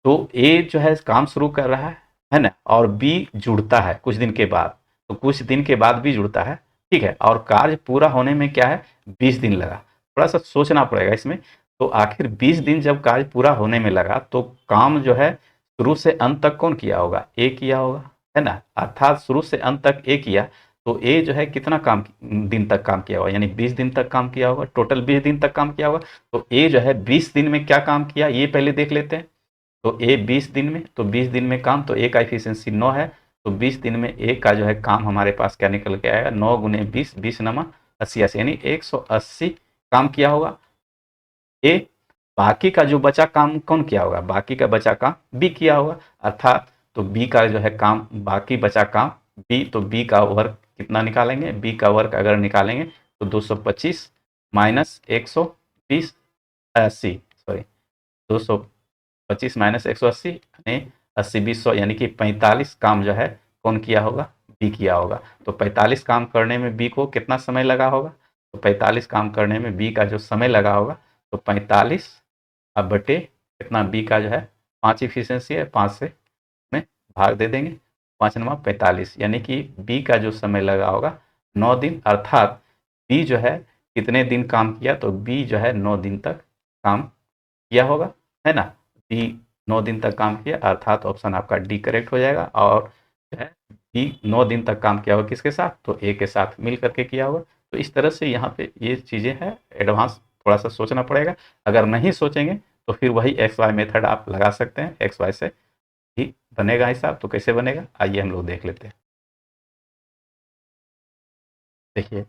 तो ए जो है काम शुरू कर रहा है ना, और बी जुड़ता है कुछ दिन के बाद, तो कुछ दिन के बाद भी जुड़ता है। ठीक है, और कार्य पूरा होने में क्या है 20 दिन लगा। थोड़ा सा सोचना पड़ेगा इसमें। तो आखिर 20 दिन जब कार्य पूरा होने में लगा, तो काम जो है शुरू से अंत तक कौन किया होगा, ए किया होगा, है ना। अर्थात शुरू से अंत तक ए किया, तो ए जो है कितना काम दिन तक काम किया होगा, यानी 20 दिन तक काम किया होगा। टोटल 20 दिन तक काम किया होगा। तो ए जो है 20 दिन में क्या काम किया ये पहले देख लेते हैं। तो ए 20 दिन में, तो 20 दिन में काम, तो ए का एफिशिएंसी 9 है। तो 20 दिन में ए का जो है काम हमारे पास क्या निकल के आएगा 9 × 20 20×80 यानी 180 काम किया होगा ए। बाकी का जो बचा काम कौन किया होगा, बाकी का बचा काम बी किया होगा। अर्थात तो बी का जो है काम बाकी बचा काम बी, तो बी का वर्क कितना निकालेंगे, बी का वर्क अगर निकालेंगे तो 225 - 120 80 सॉरी 225 - 180 यानी 80 20 100 यानी कि 45 काम जो है कौन किया होगा, बी किया होगा। तो 45 काम करने में बी को कितना समय लगा होगा, तो 45 काम करने में बी का जो समय लगा होगा, तो 45 अब बटे कितना बी का जो है 5 एफिशिएंसी है, 5 से में भाग दे देंगे। 5×45 यानी कि बी का जो समय लगा होगा 9 दिन। अर्थात बी जो है कितने दिन काम किया, तो बी जो है 9 दिन तक काम किया होगा, है ना। बी 9 दिन तक काम किया, अर्थात ऑप्शन आपका डी करेक्ट हो जाएगा। और जो है बी 9 दिन तक काम किया होगा किसके साथ, तो ए के साथ मिल करके किया होगा। तो इस तरह से यहाँ पे ये चीज़ें हैं, एडवांस थोड़ा सा सोचना पड़ेगा। अगर नहीं सोचेंगे तो फिर वही एक्स वाई मेथड आप लगा सकते हैं, एक्स वाई से ही बनेगा हिसाब। तो कैसे बनेगा आइए हम लोग देख लेते हैं। देखिए,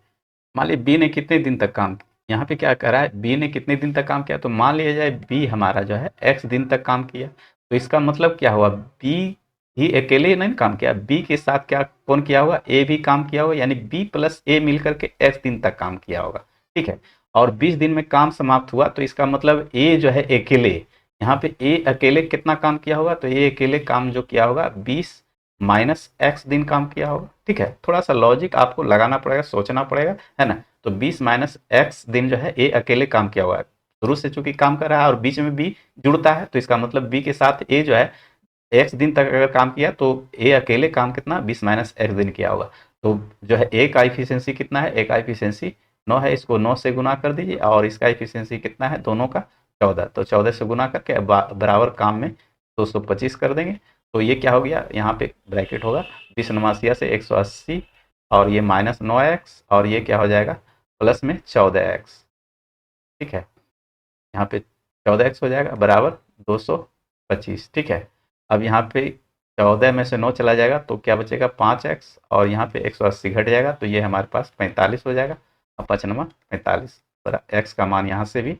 मान लीजिए बी ने कितने दिन तक काम किया। यहाँ पे क्या कर रहा है, बी ने कितने दिन तक काम किया, तो मान लिया जाए बी हमारा जो है एक्स दिन तक काम किया। तो इसका मतलब क्या हुआ, बी ही अकेले नहीं काम किया, बी के साथ क्या कौन किया होगा, ए भी काम किया होगा, यानी बी प्लस ए मिलकर के एक्स दिन तक काम किया होगा। ठीक है, और 20 दिन में काम समाप्त हुआ, तो इसका मतलब ए जो है अकेले, यहाँ पे ए अकेले कितना काम किया होगा, तो ए अकेले काम जो किया होगा 20 - एक्स दिन काम किया होगा। ठीक है, थोड़ा सा लॉजिक आपको लगाना पड़ेगा, सोचना पड़ेगा, है ना। तो 20 - एक्स दिन जो है ए अकेले काम किया हुआ है। शुरू से चूंकि काम कर रहा है और बीच में बी जुड़ता है, तो इसका मतलब बी के साथ ए जो है एक्स दिन तक अगर काम किया, तो ए अकेले काम कितना 20 - एक्स दिन किया होगा। तो जो है ए का एफिशिएंसी कितना है, ए का एफिशिएंसी 9 है, इसको 9 से गुना कर दीजिए, और इसका एफिशिएंसी कितना है दोनों का 14, तो 14 से गुना करके बराबर काम में 225 कर देंगे। तो ये क्या हो गया, यहाँ पे ब्रैकेट होगा 20×9 से 180, और ये -9x, और ये क्या हो जाएगा प्लस में 14x। ठीक है, यहाँ पे 14x हो जाएगा बराबर 225। ठीक है, अब यहाँ पे 14 में से 9 चला जाएगा, तो क्या बचेगा 5x, और यहाँ पे 180 घट जाएगा, तो ये हमारे पास 45 हो जाएगा। और 5×45 एक्स का मान यहाँ से भी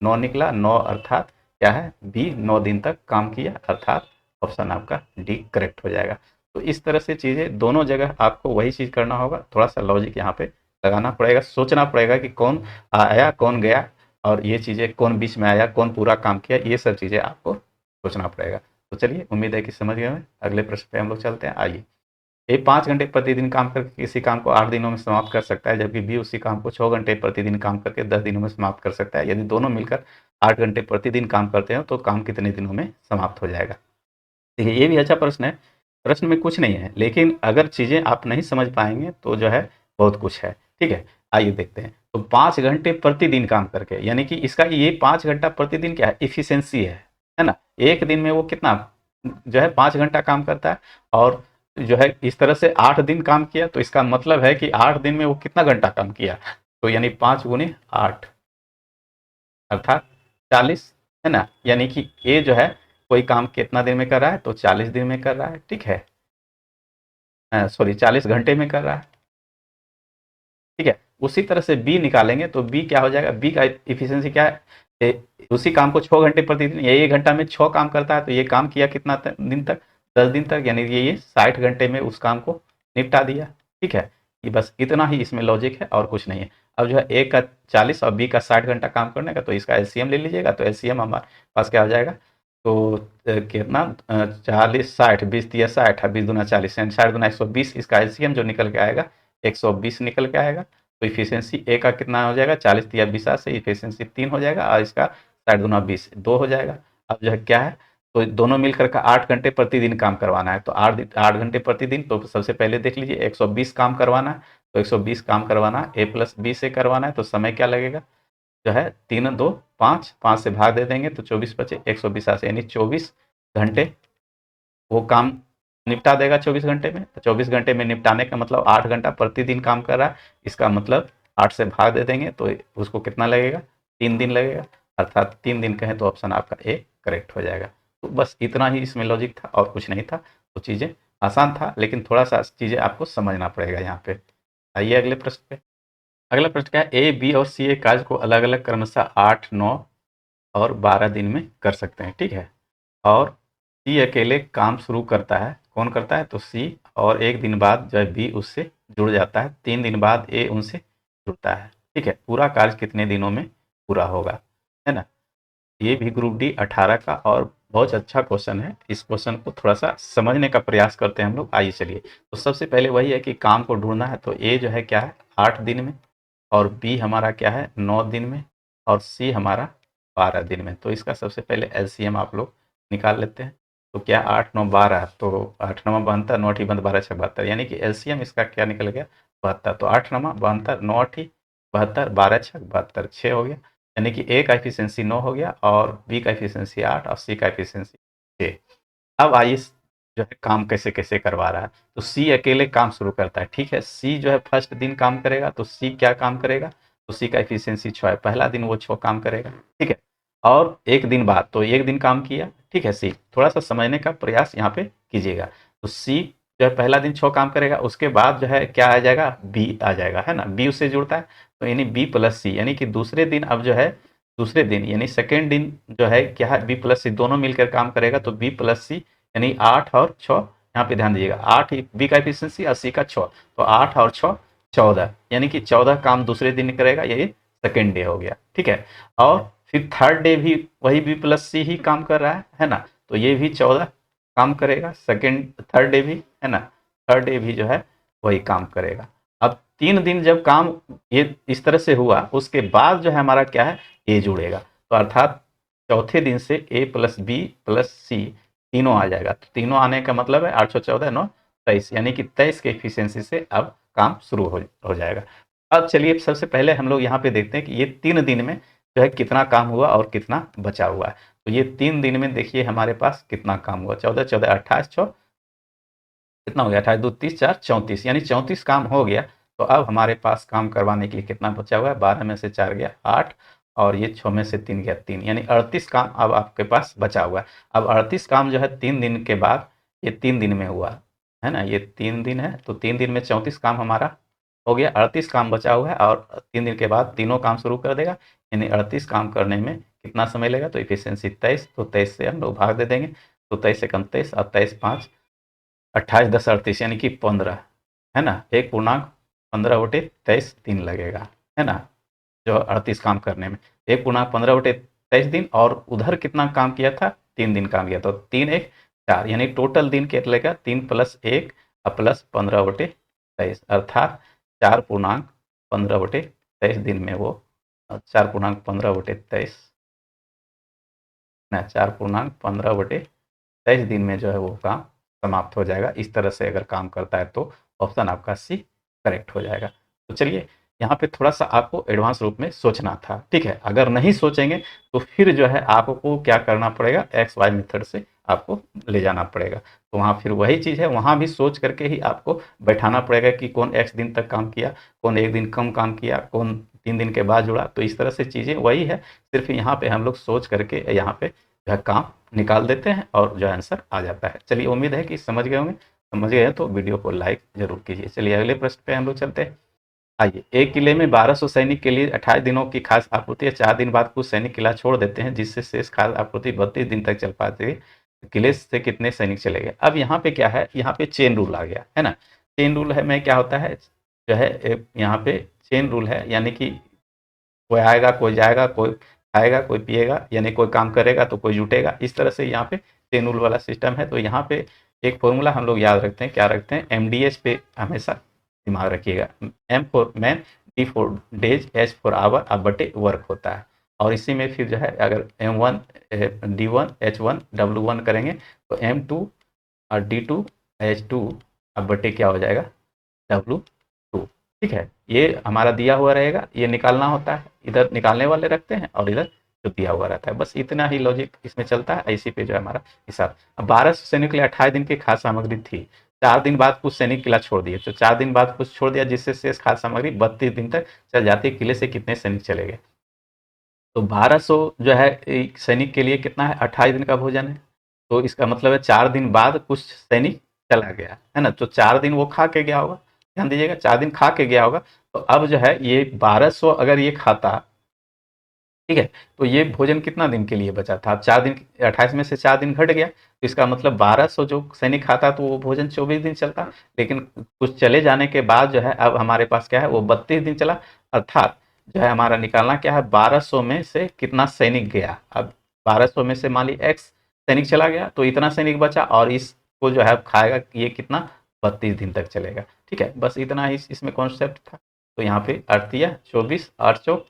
9 निकला। 9 अर्थात क्या है, बी 9 दिन तक काम किया, अर्थात ऑप्शन आपका डी करेक्ट हो जाएगा। तो इस तरह से चीज़ें दोनों जगह आपको वही चीज़ करना होगा, थोड़ा सा लॉजिक यहाँ पे लगाना पड़ेगा, सोचना पड़ेगा कि कौन आया कौन गया, और ये चीज़ें कौन बीच में आया कौन पूरा काम किया, ये सब चीज़ें आपको सोचना पड़ेगा। तो चलिए, उम्मीद है कि समझ गए हैं। अगले प्रश्न पे हम लोग चलते हैं। आइए, ए 5 घंटे प्रतिदिन काम करके किसी काम को 8 दिनों में समाप्त कर सकता है, जबकि बी उसी काम को 6 घंटे प्रतिदिन काम करके 10 दिनों में समाप्त कर सकता है। यदि दोनों मिलकर 8 घंटे प्रतिदिन काम करते हैं तो काम कितने दिनों में समाप्त हो जाएगा? देखिए, ये भी अच्छा प्रश्न है। प्रश्न में कुछ नहीं है, लेकिन अगर चीज़ें आप नहीं समझ पाएँगे तो जो है बहुत कुछ है। ठीक है? आइए देखते हैं। तो 5 घंटे प्रतिदिन काम करके, यानी कि इसका ये 5 घंटा प्रतिदिन क्या है? एफिशिएंसी है ना? एक दिन में वो कितना जो है 5 घंटा काम करता है, और जो है इस तरह से 8 दिन काम किया, तो इसका मतलब है कि 8 दिन में वो कितना घंटा काम किया? तो यानी 5 गुने 8 अर्थात 40, है ना? यानी कि ये जो है कोई काम कितना दिन में कर रहा है? तो 40 दिन में कर रहा है। ठीक है? सॉरी, 40 घंटे में कर रहा है। ठीक है? उसी तरह से बी निकालेंगे तो बी क्या हो जाएगा? बी का एफिशिएंसी क्या है? उसी काम को 6 घंटे प्रतिदिन, ये 1 घंटा में 6 काम करता है, तो ये काम किया कितना दिन तक? 10 दिन तक, यानी ये 60 घंटे में उस काम को निपटा दिया। ठीक है? ये बस इतना ही इसमें लॉजिक है और कुछ नहीं है। अब जो है ए का 40 और बी का 60 घंटा काम करने का, तो इसका एलसीएम ले लीजिएगा। तो एलसीएम हमारे पास क्या हो जाएगा? तो कितना 40 60, 20 तिया 60, 20 दूना 40, 60 दूना 120, इसका एलसीएम जो निकल के आएगा 120 निकल के आएगा। तो इफिशियंसी ए का कितना हो जाएगा? 40 तिया 20 से इफिशियंसी 3 हो जाएगा, और इसका 60 दूना 20 2 हो जाएगा। अब जो है क्या है? तो दोनों मिलकर का 8 घंटे प्रतिदिन काम करवाना है। तो 8 घंटे प्रतिदिन, तो सबसे पहले देख लीजिए 120 काम करवाना है। तो 120 काम करवाना है, ए प्लस बी से करवाना है, तो समय क्या लगेगा? जो है 3 2 5, 5 से भाग दे देंगे तो 24 बचे, 120 से, यानी 24 घंटे वो काम निपटा देगा 24 घंटे में। तो 24 घंटे में निपटाने का मतलब 8 घंटा प्रतिदिन काम कर रहा है। इसका मतलब 8 से भाग दे देंगे तो उसको कितना लगेगा? 3 दिन लगेगा। अर्थात 3 दिन कहें तो ऑप्शन आपका ए करेक्ट हो जाएगा। तो बस इतना ही इसमें लॉजिक था और कुछ नहीं था। तो चीज़ें आसान था, लेकिन थोड़ा सा चीज़ें आपको समझना पड़ेगा यहाँ पे। आइए अगले प्रश्न पे। अगला प्रश्न क्या है? ए बी और सी एक कार्य को अलग अलग क्रमशः 8 9 और 12 दिन में कर सकते हैं। ठीक है? और सी अकेले काम शुरू करता है। कौन करता है? तो सी। और 1 दिन बाद जो है बी उससे जुड़ जाता है। 3 दिन बाद ए उनसे जुड़ता है। ठीक है? पूरा कार्य कितने दिनों में पूरा होगा? है ना? ये भी ग्रुप डी 18 का और बहुत अच्छा क्वेश्चन है। इस क्वेश्चन को थोड़ा सा समझने का प्रयास करते हैं हम लोग। आइए चलिए। तो सबसे पहले वही है कि काम को ढूंढना है। तो ए जो है क्या है? 8 दिन में, और बी हमारा क्या है? 9 दिन में, और सी हमारा 12 दिन में। तो इसका सबसे पहले एलसीएम आप लोग निकाल लेते हैं। तो क्या 8 9 12, तो 8 9 72, 9 बंद 12 6 72, यानी कि एलसीएम इसका क्या निकल गया? 72। तो 8 9 72, 9 72, 12 6 72, 6 हो गया। यानी कि ए का एफिशिएंसी 9 हो गया, और बी का एफिशिएंसी 8, और सी का एफिशिएंसी 6। अब आइए जो है काम कैसे कैसे करवा रहा है। तो सी अकेले काम शुरू करता है। ठीक है? सी जो है फर्स्ट दिन काम करेगा। तो सी क्या काम करेगा? तो सी का एफिशिएंसी 6 है। पहला दिन वो 6 काम करेगा। ठीक है? और 1 दिन बाद, तो 1 दिन काम किया। ठीक है? सी थोड़ा सा समझने का प्रयास यहाँ पे कीजिएगा। तो सी जो है पहला दिन 6 काम करेगा, उसके बाद जो है क्या आ जाएगा? बी आ जाएगा, है ना? बी उससे जुड़ता है, तो यानी बी प्लस सी, यानी कि दूसरे दिन अब जो है दूसरे दिन यानी सेकेंड दिन जो है क्या है? बी प्लस सी दोनों मिलकर काम करेगा। तो बी प्लस सी यानी 8 और 6, यहाँ पे ध्यान दीजिएगा, 8 बी का एफिशिएंसी और सी का 6, तो 8 और 6 14, यानी कि 14 काम दूसरे दिन करेगा। ये सेकेंड डे हो गया। ठीक है? और फिर थर्ड डे भी वही बी प्लस सी ही काम कर रहा है ना? तो ये भी 14 काम करेगा। सेकेंड थर्ड डे भी, है ना? थर्ड डे भी जो है वही काम करेगा। अब 3 दिन जब काम ये इस तरह से हुआ, उसके बाद जो है हमारा क्या है? ए जुड़ेगा। तो अर्थात चौथे दिन से ए प्लस बी प्लस सी तीनों आ जाएगा। तो तीनों आने का मतलब है 8 14 9 23, यानी कि 23 के एफिशिएंसी से अब काम शुरू हो जाएगा। अब चलिए सबसे पहले हम लोग यहाँ पे देखते हैं कि ये 3 दिन में जो है कितना काम हुआ और कितना बचा हुआ है। तो ये 3 दिन में देखिए हमारे पास कितना काम हुआ। 14 14 28 6 कितना हो गया? 28 2 30 4 34, यानी 34 काम हो गया। तो अब हमारे पास काम करवाने के लिए कितना बचा हुआ है? 12 में से 4 गया 8, और ये 6 में से 3 गया 3, यानी 38 काम अब आपके पास बचा हुआ है। अब 38 काम जो है 3 दिन के बाद, ये 3 दिन में हुआ है ना? ये 3 दिन है, तो 3 दिन में 34 काम हमारा हो गया, 38 काम बचा हुआ है, और 3 दिन के बाद तीनों काम शुरू कर देगा। यानी 38 काम करने में कितना समय लगेगा? तो इफिशियंसी 23, तो 23 से हम लोग भाग दे देंगे। तो 23 से कम 23, और 23 5 28 10 38, यानी कि 15, है ना? 1 पूर्णांक 15/23 दिन लगेगा, है ना, जो 38 काम करने में। 1 × 15/23 दिन, और उधर कितना काम किया था, 3 दिन काम किया, तो 3 1 4, यानी टोटल दिन कितना लगेगा, 3 + 1 प्लस 15/23, अर्थात 4.15/23 दिन में वो 4.15/23 ना 4.15/23 दिन में जो है वो काम समाप्त हो जाएगा। इस तरह से अगर काम करता है तो ऑप्शन आपका सी करेक्ट हो जाएगा। तो चलिए, यहाँ पे थोड़ा-सा आपको एडवांस रूप में सोचना था, ठीक है? अगर नहीं सोचेंगे तो फिर जो है आपको क्या करना पड़ेगा, एक्स वाई मेथड से आपको ले जाना पड़ेगा। तो वहाँ फिर वही चीज़ है, वहाँ भी सोच करके ही आपको बैठाना पड़ेगा कि कौन एक्स दिन तक काम किया, कौन 1 दिन कम काम किया, कौन 3 दिन के बाद जुड़ा। तो इस तरह से चीज़ें वही है, सिर्फ़ यहाँ पे हम लोग सोच करके यहाँ पे जो है काम निकाल देते हैं और जो आंसर आ जाता है। चलिए, उम्मीद है कि समझ गए होंगे। समझ गए हैं तो वीडियो को लाइक ज़रूर कीजिए। चलिए अगले प्रश्न पे हम लोग चलते हैं। आइए, एक किले में 1200 सैनिक के लिए 28 दिनों की खास आपूर्ति है। 4 दिन बाद कुछ सैनिक किला छोड़ देते हैं, जिससे शेष खास आपूर्ति 32 दिन तक चल पाती है। किले से कितने सैनिक चले गए? अब यहाँ पे क्या है, यहाँ पे चेन रूल आ गया, है ना? चेन रूल है में क्या होता है, जो है यहाँ पे चेन रूल है, यानी कि कोई आएगा, कोई जाएगा, कोई खाएगा, कोई पिएगा, यानी कोई काम करेगा तो कोई जुटेगा। इस तरह से यहाँ पे चेन रूल वाला सिस्टम है। तो यहाँ पे एक फॉर्मूला हम लोग याद रखते हैं, क्या रखते हैं, एमडीएस पे हमेशा दिमाग रखिएगा। M for man, D for days, H for hour, अब बटे वर्क होता है। और इसी में फिर जो है अगर M1 D1 H1 W1 करेंगे तो M2 और D2 H2 अब बटे क्या हो जाएगा, W2। ठीक है, ये हमारा दिया हुआ रहेगा, ये निकालना होता है, इधर निकालने वाले रखते हैं और इधर जो दिया हुआ रहता है, बस इतना ही लॉजिक इसमें चलता है। इसी पे जो है हमारा हिसाब। अब 1200 सैनिक के लिए 28 दिन की खाद्य सामग्री थी। 4 दिन बाद कुछ सैनिक किला छोड़ दिए, तो 4 दिन बाद कुछ छोड़ दिया, जिससे शेष खाद्य सामग्री 32 दिन तक चल जाती है। किले से कितने सैनिक चले गए? तो 1200 जो है एक सैनिक के लिए कितना है, 28 दिन का भोजन है। तो इसका मतलब है 4 दिन बाद कुछ सैनिक चला गया, है ना? तो 4 दिन वो खा के गया होगा, ध्यान दीजिएगा, 4 दिन खा के गया होगा। तो अब जो है ये 1200 अगर ये खाता, ठीक है, तो ये भोजन कितना दिन के लिए बचा था? अब 4 दिन, 28 में से 4 दिन घट गया, तो इसका मतलब 1200 जो सैनिक खाता तो वो भोजन 24 दिन चलता। लेकिन कुछ चले जाने के बाद जो है अब हमारे पास क्या है, वो 32 दिन चला। अर्थात जो है हमारा निकालना क्या है, 1200 में से कितना सैनिक गया। अब 1200 में से मान ली एक्स सैनिक चला गया, तो इतना सैनिक बचा, और इसको जो है खाएगा, ये कितना, 32 दिन तक चलेगा। ठीक है, बस इतना ही इसमें कॉन्सेप्ट था। तो यहाँ पे 8 तिया 24, 8 चौक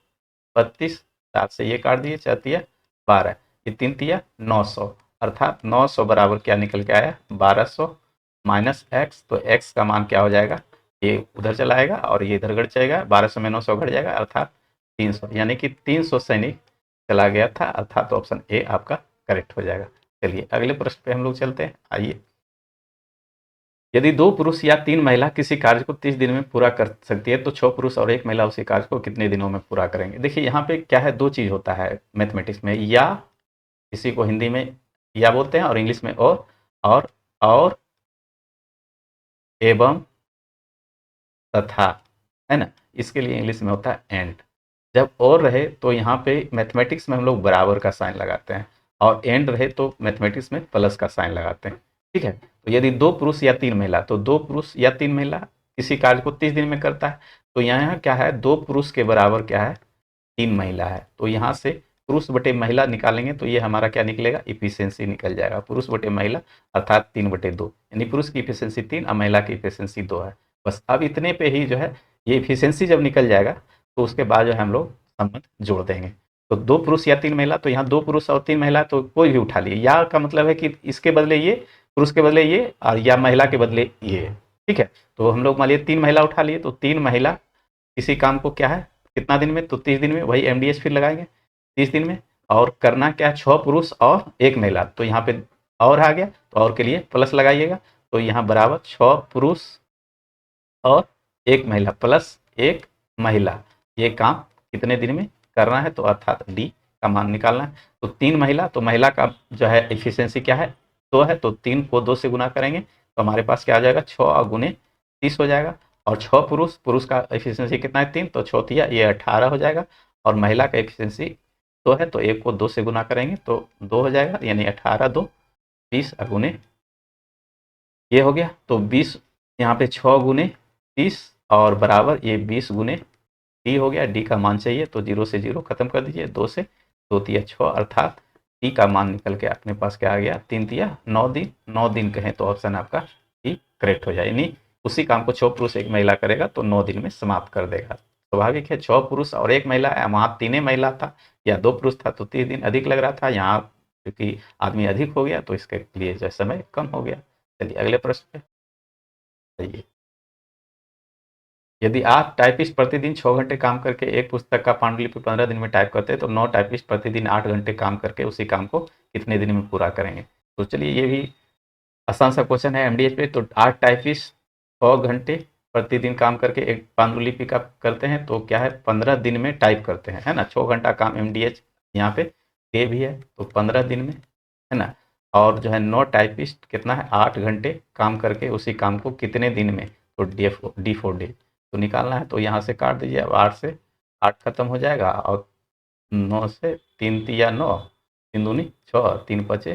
32, 7 से ये काट दिए, 4 तिया 12, ये 3 तिया 900, अर्थात 900 बराबर क्या निकल के आया, 1200 माइनस एक्स। तो एक्स का मान क्या हो जाएगा, ये उधर चला आएगा और ये इधर घट जाएगा, 1200 में 900 घट जाएगा, अर्थात 300, यानी कि 300 सैनिक चला गया था, अर्थात ऑप्शन ए आपका करेक्ट हो जाएगा। चलिए अगले प्रश्न पे हम लोग चलते हैं। आइए, यदि 2 पुरुष या 3 महिला किसी कार्य को 30 दिन में पूरा कर सकती है, तो 6 पुरुष और 1 महिला उसी कार्य को कितने दिनों में पूरा करेंगे? देखिए यहाँ पे क्या है, 2 चीज़ होता है मैथमेटिक्स में, या इसी को हिंदी में या बोलते हैं और इंग्लिश में और और एवं तथा, है ना? इसके लिए इंग्लिश में होता है एंड। जब और रहे तो यहाँ पे मैथमेटिक्स में हम लोग बराबर का साइन लगाते हैं, और एंड रहे तो मैथमेटिक्स में प्लस का साइन लगाते हैं। ठीक है, तो यदि 2 पुरुष या 3 महिला, तो 2 पुरुष या 3 महिला किसी कार्य को 30 दिन में करता है, तो यहाँ क्या है, 2 पुरुष के बराबर क्या है, 3 महिला है। तो यहाँ से पुरुष बटे महिला निकालेंगे तो ये हमारा क्या निकलेगा, इफिशियंसी निकल जाएगा, पुरुष बटे महिला, अर्थात 3/2, यानी पुरुष की इफिशियंसी 3 और महिला की इफिशियंसी 2 है। बस अब इतने पे ही जो है ये इफिशियंसी जब निकल जाएगा, तो उसके बाद जो है हम लोग संबंध जोड़ देंगे। तो 2 पुरुष या 3 महिला, तो यहाँ 2 पुरुष और 3 महिला, तो कोई भी उठा लिए, या का मतलब है कि इसके बदले ये, पुरुष के बदले ये, और या महिला के बदले ये। ठीक है, तो हम लोग मान लिए 3 महिला उठा लिए, तो 3 महिला किसी काम को क्या है, कितना दिन में, तो 30 दिन में, वही एमडीएस फिर लगाएंगे 30 दिन में। और करना क्या है, 6 पुरुष और 1 महिला, तो यहाँ पे और आ गया, तो और के लिए प्लस लगाइएगा। तो यहाँ बराबर 6 पुरुष और 1 महिला प्लस 1 महिला, ये काम कितने दिन में करना है, तो अर्थात डी का मान निकालना है। तो 3 महिला, तो महिला का जो है एफिशिएंसी क्या है, 2 है, तो 3 को 2 से गुना करेंगे तो हमारे पास क्या आ जाएगा, 6 गुने 30 हो जाएगा। और 6 पुरुष, पुरुष का एफिशिएंसी कितना है, 3, तो 6 तिया ये 18 हो जाएगा। और महिला का एफिशिएंसी 2 है, तो 1 को 2 से गुना करेंगे तो 2 हो जाएगा, यानी 18 2 20 गुने ये हो गया, तो 20, यहाँ पे 6 गुने 30 और बराबर ये 20 गुने डी हो गया। डी का मान चाहिए तो 0 से 0 खत्म कर दीजिए, 2 से 2 तिया 6, अर्थात डी का मान निकल के अपने पास क्या आ गया, 3 तिया 9 दिन। 9 दिन कहें तो ऑप्शन आपका डी करेक्ट हो जाए, यानी उसी काम को 6 पुरुष 1 महिला करेगा तो 9 दिन में समाप्त कर देगा। स्वाभाविक है, 6 पुरुष और 1 महिला, वहाँ 3 महिला था या 2 पुरुष था तो 30 दिन अधिक लग रहा था, यहाँ क्योंकि आदमी अधिक हो गया तो इसके लिए जो समय कम हो गया। चलिए अगले प्रश्न पे आइए। यदि 8 टाइपिस्ट प्रतिदिन 6 घंटे काम करके एक पुस्तक का पांडुलिपि 15 दिन में टाइप करते हैं तो 9 टाइपिस्ट प्रतिदिन 8 घंटे काम करके उसी काम को कितने दिन में पूरा करेंगे। तो चलिए ये भी आसान सा क्वेश्चन है एमडीएच पे। तो 8 टाइपिस्ट 100 घंटे प्रतिदिन काम करके एक पांडुलिपि का करते हैं तो क्या है 15 दिन में टाइप करते हैं, है ना। 6 घंटा काम एमडीएच यहाँ पे डे भी है तो 15 दिन में, है ना। और जो है 9 टाइपिस्ट कितना है 8 घंटे काम करके उसी काम को कितने दिन में, तो डी4 डे तो निकालना है। तो यहाँ से काट दीजिए, अब 8 से 8 खत्म हो जाएगा और 9 से 3 तिया 9, 3 दूनी 6, 3 पचे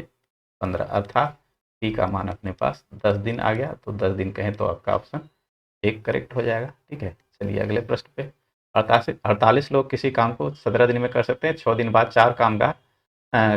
15, अर्थात डी का मान अपने पास 10 दिन आ गया। तो 10 दिन कहें तो आपका ऑप्शन एक करेक्ट हो जाएगा। ठीक है, चलिए अगले प्रश्न पे। 48 लोग किसी काम को 17 दिन में कर सकते हैं। 6 दिन बाद 4 कामगार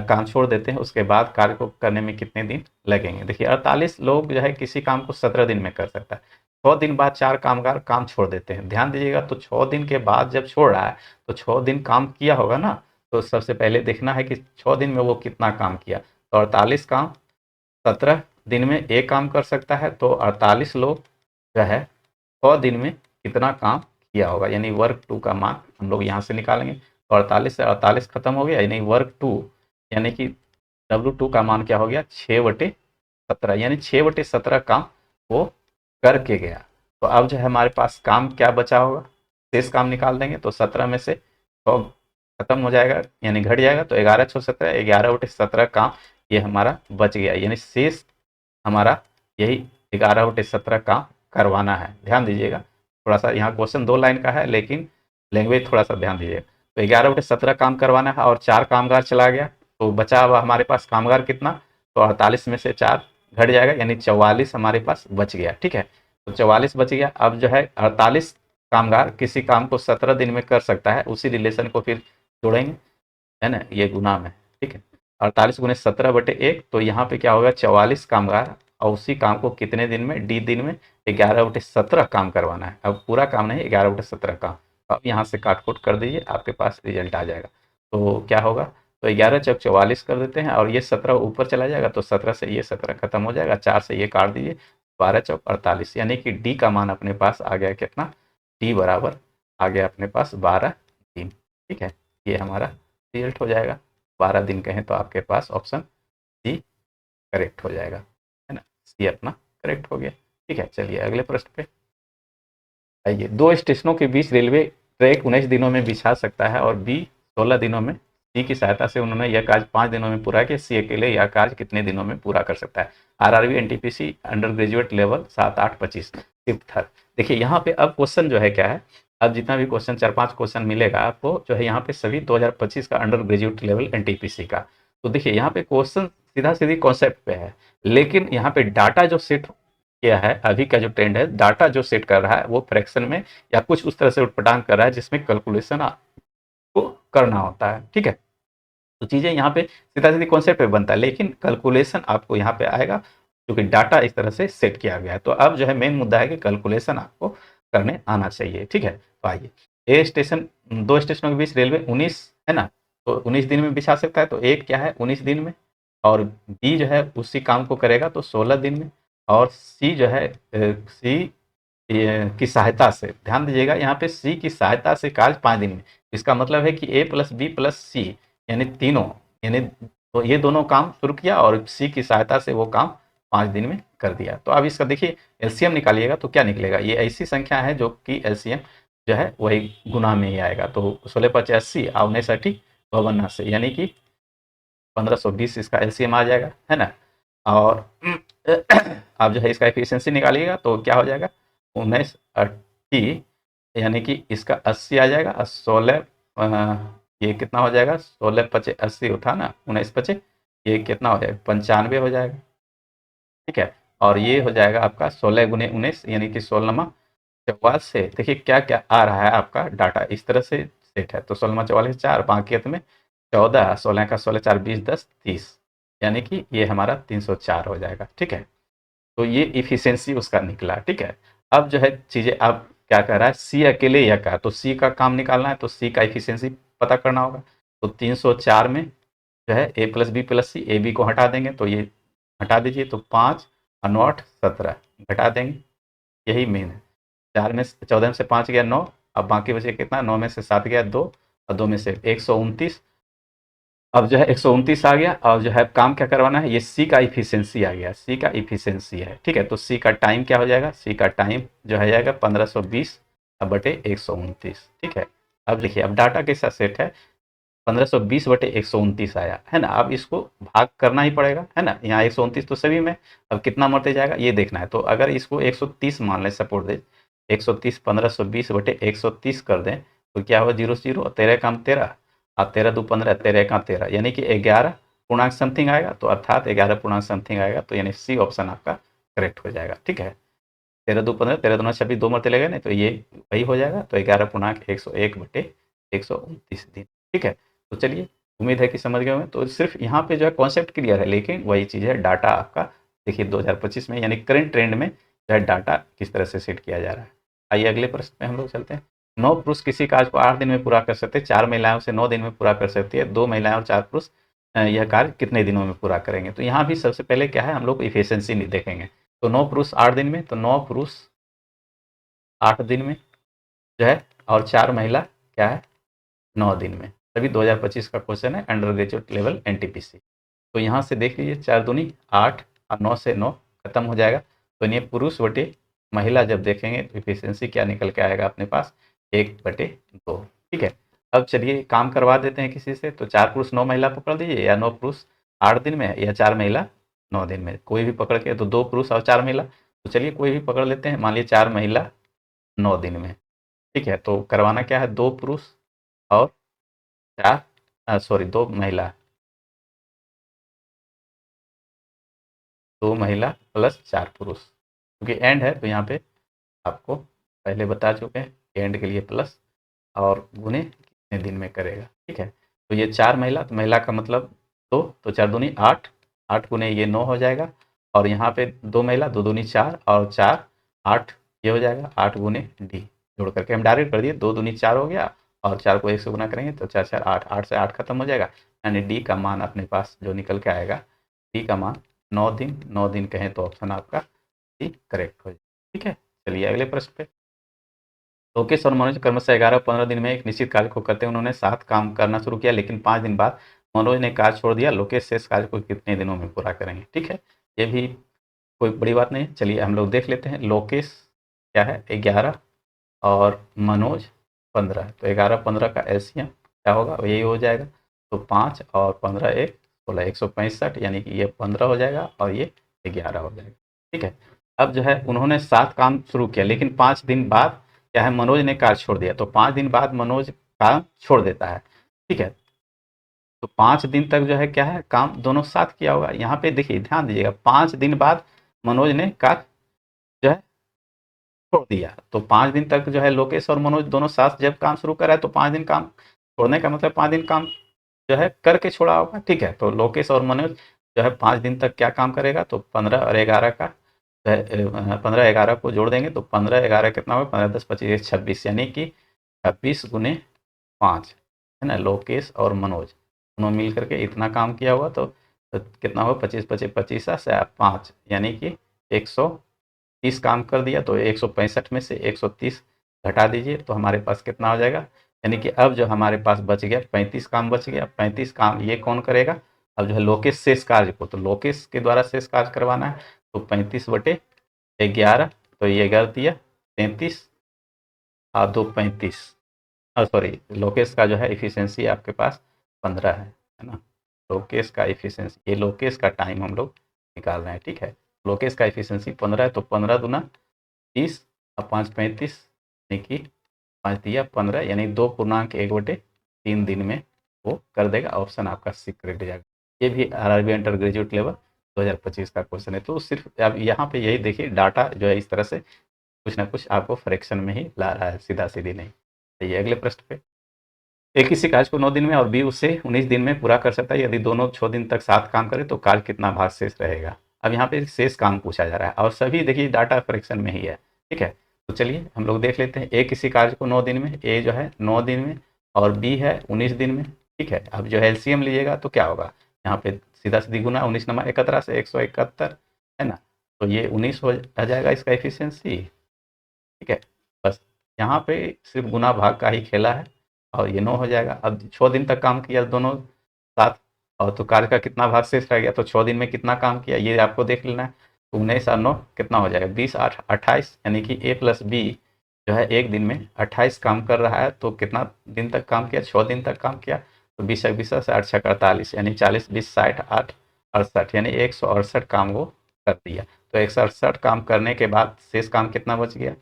काम छोड़ देते हैं, उसके बाद कार्य को करने में कितने दिन लगेंगे। देखिए 48 लोग जो है किसी काम को 17 दिन में कर सकता है। 6 दिन बाद 4 कामगार काम छोड़ देते हैं। ध्यान दीजिएगा, तो 6 दिन के बाद जब छोड़ रहा है तो 6 दिन काम किया होगा ना, तो सबसे पहले देखना है कि 6 दिन में वो कितना काम किया। तो 48 काम 17 दिन में एक काम कर सकता है, तो 48 लोग जो है 100 दिन में कितना काम किया होगा, यानी वर्क 2 का मान हम लोग यहाँ से निकालेंगे। तो 48 से 48 खत्म हो गया, यानी वर्क 2 यानी कि W2 का मान क्या हो गया 6/17, यानी 6/17 काम वो करके गया। तो अब जो है हमारे पास काम क्या बचा होगा, शेष काम निकाल देंगे। तो 17 में से 100 खत्म हो जाएगा यानी घट जाएगा, तो 11 6 17, 11/17 काम ये हमारा बच गया, यानी शेष हमारा यही 11/17 काम करवाना है। ध्यान दीजिएगा, थोड़ा सा यहाँ क्वेश्चन 2 लाइन का है लेकिन लैंग्वेज थोड़ा सा ध्यान दीजिएगा। तो 11/17 काम करवाना है और 4 कामगार चला गया, तो बचा हुआ हमारे पास कामगार कितना, तो 48 में से 4 घट जाएगा, यानी 44 हमारे पास बच गया। ठीक है, तो 44 बच गया। अब जो है 48 कामगार किसी काम को 17 दिन में कर सकता है, उसी रिलेशन को फिर जोड़ेंगे, है ना, ये गुना में। ठीक है, 48 गुने 17/1, तो यहाँ पे क्या होगा 44 कामगार और उसी काम को कितने दिन में, डी दिन में 11/17 काम करवाना है। अब पूरा काम नहीं, 11/17 काम। अब यहाँ से काट कूट कर दीजिए, आपके पास रिजल्ट आ जाएगा। तो क्या होगा, तो 11 चौक 44 कर देते हैं और ये 17 ऊपर चला जाएगा, तो 17 से ये 17 खत्म हो जाएगा, 4 से ये काट दीजिए, 12 चौक 48, यानी कि डी का मान अपने पास आ गया कितना, डी बराबर आ गया अपने पास 12 दिन। ठीक है, ये हमारा रिजल्ट हो जाएगा। 12 दिन कहें तो आपके पास ऑप्शन सी करेक्ट हो जाएगा, है ना। सी अपना करेक्ट हो गया। ठीक है, चलिए अगले प्रश्न पे आइए। 2 स्टेशनों के बीच रेलवे ट्रैक 19 दिनों में बिछा सकता है और बी 16 दिनों में। सी की सहायता से उन्होंने यह कार्य 5 दिनों में पूरा किया। सी अकेले यह कार्य कितने दिनों में पूरा कर सकता है। RRB NTPC under graduate level 7 8 25 5th। देखिए यहाँ पे अब क्वेश्चन जो है क्या है, अब जितना भी क्वेश्चन 4-5 क्वेश्चन मिलेगा आपको जो है यहाँ पे सभी 2025 का अंडर ग्रेजुएट लेवल एनटीपीसी का। तो देखिए यहाँ पे क्वेश्चन सीधा सीधी कॉन्सेप्ट पे है, लेकिन यहाँ पे डाटा जो सेट किया है, अभी का जो ट्रेंड है, डाटा जो सेट कर रहा है वो फ्रैक्शन में या कुछ उस तरह से उटपटांग कर रहा है जिसमें कैलकुलेशन आपको करना होता है। ठीक है, तो चीज़ें यहाँ पे सीधा सीधी कॉन्सेप्ट पे बनता है, लेकिन कैलकुलेशन आपको यहाँ पे आएगा क्योंकि डाटा इस तरह से सेट किया गया है। तो अब जो है मेन मुद्दा है कि कैलकुलेशन आपको करने आना चाहिए। ठीक है, तो आइए। ए स्टेशन, 2 स्टेशनों के बीच रेलवे 19 है ना, तो 19 दिन में बिछा सकता है, तो एक क्या है 19 दिन में, और बी जो है उसी काम को करेगा तो 16 दिन में, और सी जो है सी की सहायता से, ध्यान दीजिएगा यहाँ पे सी की सहायता से कार्य 5 दिन में। इसका मतलब है कि ए प्लस बी प्लस सी यानी तीनों, यानी तो ये दोनों काम शुरू किया और सी की सहायता से वो काम 5 दिन में कर दिया। तो अब इसका देखिए एलसीएम निकालिएगा तो क्या निकलेगा, ये ऐसी संख्या है जो कि एलसीएम जो है वही गुना में ही आएगा। तो 16 × 85 और 59 52 यानी कि 1520 इसका एलसीएम आ जाएगा, है ना। और आप जो है इसका एफिशिएंसी निकालिएगा तो क्या हो जाएगा 19 80, यानी कि इसका 80 आ जाएगा। 16 ये कितना हो जाएगा 16 × 85 उठा ना, 19 × 25 ये कितना हो जाएगा 95 हो जाएगा। ठीक है, और ये हो जाएगा आपका 16 × 19 यानी कि 16 44 से देखिए क्या क्या आ रहा है आपका डाटा इस तरह से सेट है। तो 16 44 4 बाकी में 14 16 का 16 4 20 10 30 यानी कि ये हमारा 304 हो जाएगा। ठीक है, तो ये इफिशियंसी उसका निकला। ठीक है, अब जो है चीज़ें अब क्या कह रहा है, सी अकेले यह का, तो सी का काम निकालना है, तो सी का इफिशियंसी पता करना होगा। तो 304 में जो है A plus B plus C, A B को हटा देंगे तो ये हटा दीजिए, तो 5 और 9 8 17 घटा देंगे, यही मेन है। 4 में 14 में से 5 गया 9, अब बाकी बचे कितना, 9 में से 7 गया 2 और 2 में से 129। अब जो है 129 आ गया और जो है काम क्या करवाना है, ये सी का इफिशियंसी आ गया, सी का इफिशियंसी है। ठीक है, तो सी का टाइम क्या हो जाएगा, सी का टाइम जो है जाएगा 1520 बटे 129। ठीक है, अब लिखिए, अब डाटा कैसा सेट है, 1520 बटे 129 आया है ना। अब इसको भाग करना ही पड़ेगा है ना, यहाँ 129 तो सभी में, अब कितना मरते जाएगा ये देखना है। तो अगर इसको 130 मान लें, सपोर्ट दे 130 1520 बटे 130 कर दें तो क्या होगा, 0 0 13 काम 13 और 13 2 15 13 का 13 यानी कि 11 पूर्णांक समथिंग आएगा, तो अर्थात 11 पूर्णांक समथिंग आएगा, तो यानी सी ऑप्शन आपका करेक्ट हो जाएगा। ठीक है, 13 2 15 13 दूना 26 दो मरते लगे नहीं, तो ये वही हो जाएगा, तो 11 पूर्णांक 101 बटे 129 दिन। ठीक है, तो चलिए, उम्मीद है कि समझ गए होंगे। तो सिर्फ यहाँ पे जो है कॉन्सेप्ट क्लियर है, लेकिन वही चीज़ है डाटा आपका देखिए 2025 में यानी करंट ट्रेंड में जो है डाटा किस तरह से सेट किया जा रहा है। आइए अगले प्रश्न में हम लोग चलते हैं। 9 पुरुष किसी कार्य को 8 दिन में पूरा कर सकते हैं, 4 महिलाएं उसे 9 दिन में पूरा कर सकती है, 2 महिलाएं और 4 पुरुष यह कार्य कितने दिनों में पूरा करेंगे। तो यहाँ भी सबसे पहले क्या है, हम लोग इफिशियंसी देखेंगे। तो 9 पुरुष 8 दिन में, तो 9 पुरुष 8 दिन में जो है, और 4 महिला क्या है 9 दिन में। तभी 2025 का क्वेश्चन है, अंडर ग्रेजुएट लेवल एनटीपीसी। तो यहाँ से देख लीजिए, 4 दूनी 8 और 9 से 9 खत्म हो जाएगा, तो ये पुरुष बटे महिला जब देखेंगे तो इफिशियंसी क्या निकल के आएगा अपने पास, 1/2। ठीक है, अब चलिए काम करवा देते हैं किसी से। तो 4 पुरुष 9 महिला पकड़ दीजिए, या 9 पुरुष 8 दिन में, या 4 महिला 9 दिन में, कोई भी पकड़ के, तो 2 पुरुष और 4 महिला, तो चलिए कोई भी पकड़ लेते हैं, मान लीजिए 4 महिला 9 दिन में। ठीक है, तो करवाना क्या है, 2 पुरुष और 4 सॉरी 2 महिला, 2 महिला प्लस 4 पुरुष, क्योंकि एंड है तो यहाँ पे आपको पहले बता चुके हैं, एंड के लिए प्लस और गुने कितने दिन में करेगा। ठीक है, तो ये 4 महिला, तो महिला का मतलब 2, तो 4 दूनी 8, 8 गुने ये 9 हो जाएगा, और यहाँ पे 2 महिला 2 दूनी 4 और 4 8, ये हो जाएगा 8 गुने डी, जोड़ करके हम डायरेक्ट कर दिए, 2 दूनी 4 हो गया और 4 को 1 से गुना करेंगे तो 4 4 8, 8 से 8 खत्म हो जाएगा, यानी डी का मान अपने पास जो निकल के आएगा, डी का मान 9 दिन, 9 दिन कहें तो ऑप्शन आपका डी करेक्ट हो जाएगा। ठीक है, चलिए अगले प्रश्न पे। लोकेश और मनोज क्रमशः 11 और 15 दिन में एक निश्चित कार्य को करते हुए उन्होंने साथ काम करना शुरू किया, लेकिन 5 दिन बाद मनोज ने कार्य छोड़ दिया। लोकेश शेष कार्य को कितने दिनों में पूरा करेंगे। ठीक है, ये भी कोई बड़ी बात नहीं है, चलिए हम लोग देख लेते हैं। लोकेश क्या है 11 और मनोज 15, तो 11 15 का एलसीएम क्या होगा, यही हो जाएगा, तो 5 और 15 एक 16 165, यानी कि ये 15 हो जाएगा और ये 11 हो जाएगा। ठीक है, अब जो है उन्होंने 7 काम शुरू किया, लेकिन 5 दिन बाद क्या है, मनोज ने कार्य छोड़ दिया, तो 5 दिन बाद मनोज काम छोड़ देता है। ठीक है, तो 5 दिन तक जो है क्या है, काम दोनों साथ किया होगा। यहाँ पे देखिए ध्यान दीजिएगा, 5 दिन बाद मनोज ने कार्य जो है छोड़ दिया, तो 5 दिन तक जो है लोकेश और मनोज दोनों साथ जब काम शुरू करा है, तो 5 दिन काम छोड़ने का मतलब 5 दिन काम जो है करके छोड़ा होगा। ठीक है, तो लोकेश और मनोज जो है 5 दिन तक क्या काम करेगा, तो 15 और 11 का 15 11 को जोड़ देंगे, तो 15 11 कितना होगा, 15 10 25 26, यानी कि 26 गुने 5 है ना, लोकेश और मनोज दोनों मिल करके इतना काम किया हुआ, तो कितना होगा, 25 25 25 से 5, यानी कि 130 काम कर दिया, तो 165 में से 130 घटा दीजिए, तो हमारे पास कितना हो जाएगा, यानी कि अब जो हमारे पास बच गया 35 काम बच गया। 35 काम ये कौन करेगा, अब जो है लोकेश शेष कार्य को, तो लोकेश के द्वारा शेष कार्य करवाना है, तो 35 बटे 11, तो ये 11 दिया 33 और 2 35, सॉरी लोकेश का जो है इफिशियंसी आपके पास 15 है ना। लोकेश का इफिशियंसी, ये लोकेश का टाइम हम लोग निकाल रहे हैं। ठीक है, लोकेश का इफिशियंसी 15 है, तो 15 दूना 30 और 5 35, यानी कि 5 दिया 15, यानी 2.1/3 दिन में वो कर देगा। ऑप्शन आपका सी करेक्ट हो जाएगा। ये भी आरआरबी अंडर ग्रेजुएट लेवल 2025 का क्वेश्चन है। तो सिर्फ अब यहाँ पे यही देखिए, डाटा जो है इस तरह से कुछ ना कुछ आपको फ्रैक्शन में ही ला रहा है, सीधा सीधी नहीं। चलिए अगले प्रश्न पे। ए किसी कार्य को 9 दिन में और बी उसे 19 दिन में पूरा कर सकता है। यदि दोनों 6 दिन तक साथ काम करें तो कार्य कितना भाग शेष रहेगा। अब यहाँ पे शेष काम पूछा जा रहा है और सभी देखिए डाटा फ्रैक्शन में ही है। ठीक है, तो चलिए हम लोग देख लेते हैं। ए किसी कार्य को 9 दिन में, ए जो है 9 दिन में और बी है 19 दिन में। ठीक है, अब जो है एलसीएम लीजिएगा तो क्या होगा, यहाँ पे सीधा सीधी गुना 19 नमा 17 से 171 है ना, तो ये 19 हो जाएगा इसका एफिशिएंसी। ठीक है, बस यहाँ पे सिर्फ गुना भाग का ही खेला है और ये 9 हो जाएगा। अब 6 दिन तक काम किया दोनों साथ, और तो कार्य का कितना भाग शेष रह गया, तो 6 दिन में कितना काम किया ये आपको देख लेना है। तो 19 और 9 कितना हो जाएगा, 20 8 28, यानी कि ए प्लस बी जो है एक दिन में 28 काम कर रहा है। तो कितना दिन तक काम किया, 6 दिन तक काम किया। तो 20 20 से 8 6 48, यानी 40 20 60 8 68, यानी 168 काम वो कर दिया। तो 168 काम करने के बाद शेष काम कितना बच गया,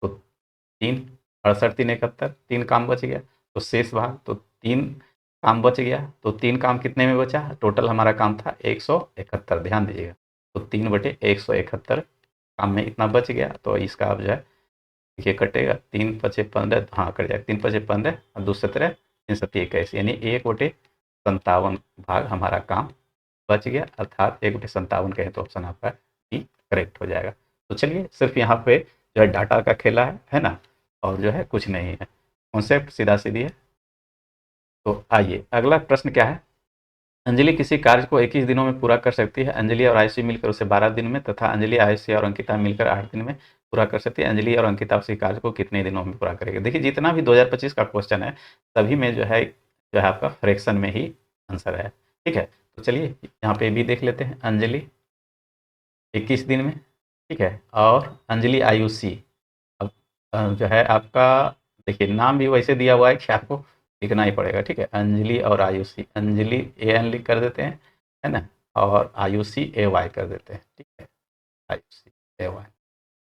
तो 3 68 3 71, 3 काम बच गया। तो शेष भाग, तो 3 काम बच गया। तो 3 काम कितने में बचा, टोटल हमारा काम था 171, ध्यान दीजिएगा। तो 3/171 काम में इतना बच गया। तो इसका अब जो है देखिए कटेगा, 3 पचे 15, हाँ कट जाएगा, 3 पचे 15 और 2 17 3 सत्ती 21, यानी 1/57 भाग हमारा काम बच गया, अर्थात 1/57 कहें तो ऑप्शन आपका ही करेक्ट हो जाएगा। तो चलिए सिर्फ यहाँ पे जो है डाटा का खेला है ना, और जो है कुछ नहीं है, कॉन्सेप्ट सीधा सीधी है। तो आइए अगला प्रश्न क्या है। अंजलि किसी कार्य को 21 दिनों में पूरा कर सकती है। अंजलि और आयुषी मिलकर उसे 12 दिन में तथा अंजलि आयुषी और अंकिता मिलकर 8 दिन में पूरा कर सकती है। अंजलि और अंकिता उसी कार्य को कितने दिनों में पूरा करेगी। देखिए जितना भी 2025 का क्वेश्चन है सभी में जो है आपका फ्रैक्शन में ही आंसर है। ठीक है, तो चलिए यहाँ पे भी देख लेते हैं। अंजलि 21 दिन में, ठीक है, और अंजलि आयुषी। अब जो है आपका देखिए नाम भी वैसे दिया हुआ है कि आपको लिखना ही पड़ेगा। ठीक है, अंजलि और आयुषी, अंजलि ए एन लिख कर देते हैं, है ना, और आयुषी ए वाई कर देते हैं। ठीक है, आयुषी ए वाई।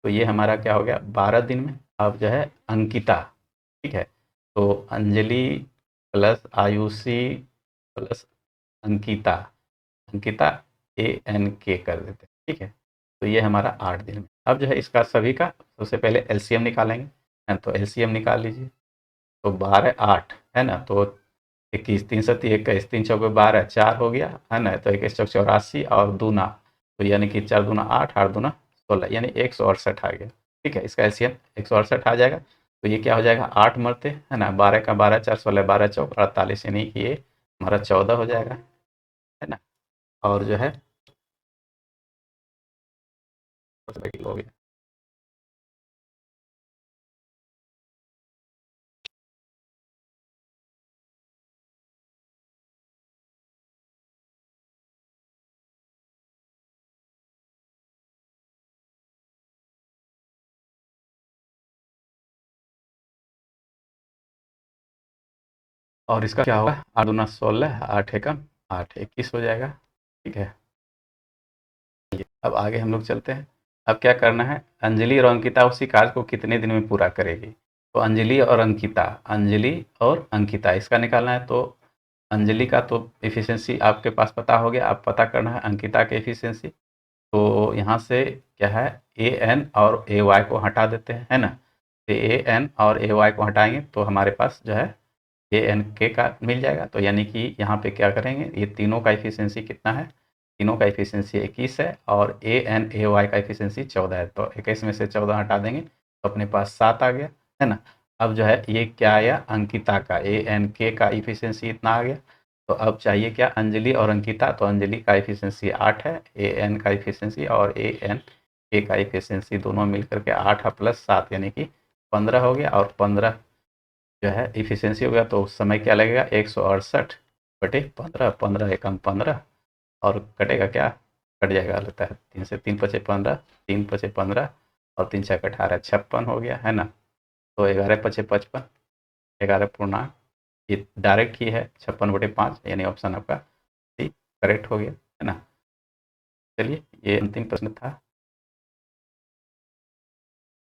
तो ये हमारा क्या हो गया 12 दिन में। अब जो है अंकिता, ठीक है, तो Anjali plus Ayushi plus Ankita, Ankita A N के कर देते हैं। ठीक है, तो ये हमारा 8 दिन में। अब जो है इसका सभी का सबसे पहले एलसीएम निकालेंगे, है, तो एलसीएम निकाल लीजिए। तो 12 8 है ना, तो 21 3 सत्ती 21, 3 चौके 12 4 हो गया, है ना, तो 21 चौक 84 और दूना, तो यानी कि 4 दूना 8 8 दूना 16, यानी 168 आ गया। ठीक है, इसका एलसीएम 168 आ जाएगा। तो ये क्या हो जाएगा 8 मरते है ना, 12 का 12 4 16 12 चौक 48, यानी कि ये हमारा 14 हो जाएगा, है ना। और जो है हो गया। और इसका क्या होगा 8 दूना 16 8 एकम 8 21 हो जाएगा। ठीक है, अब आगे हम लोग चलते हैं। अब क्या करना है, अंजलि और अंकिता उसी कार्य को कितने दिन में पूरा करेगी। तो अंजलि और अंकिता, अंजलि और अंकिता इसका निकालना है। तो अंजलि का तो एफिशिएंसी आपके पास पता हो गया, अब पता करना है अंकिता के एफिशिएंसी। तो यहाँ से क्या है ए एन और ए वाई को हटा देते हैं, है ना। तो ए एन और ए वाई को हटाएंगे तो हमारे पास जो है ए एन के का मिल जाएगा। तो यानी कि यहाँ पे क्या करेंगे, ये तीनों का एफिशिएंसी कितना है, तीनों का एफिशिएंसी 21 है और ए एन ए वाई का एफिशिएंसी 14 है। तो 21 में से 14 हटा देंगे तो अपने पास 7 आ गया, है ना। अब जो है ये क्या आया अंकिता का ए एन के का एफिशिएंसी इतना आ गया। तो अब चाहिए क्या अंजलि और अंकिता, तो अंजलि का एफिशिएंसी 8 है, ए एन का एफिशिएंसी और ए एन के का एफिशिएंसी दोनों मिलकर के 8 प्लस 7 यानी कि 15 हो गया। और 15 जो है इफिशियंसी हो गया। तो उस समय क्या लगेगा 168/15, 15 एकम 15, और कटेगा क्या, कट जाएगा लगता है 3 से 3 पचे 15, 3 पचे 15 और 3 छः 18 56 हो गया, है ना। तो 11 पचे 55, 11 पूर्णांक, ये डायरेक्ट ही है 56/5, यानी ऑप्शन आपका सी करेक्ट हो गया, है ना। चलिए ये अंतिम प्रश्न था।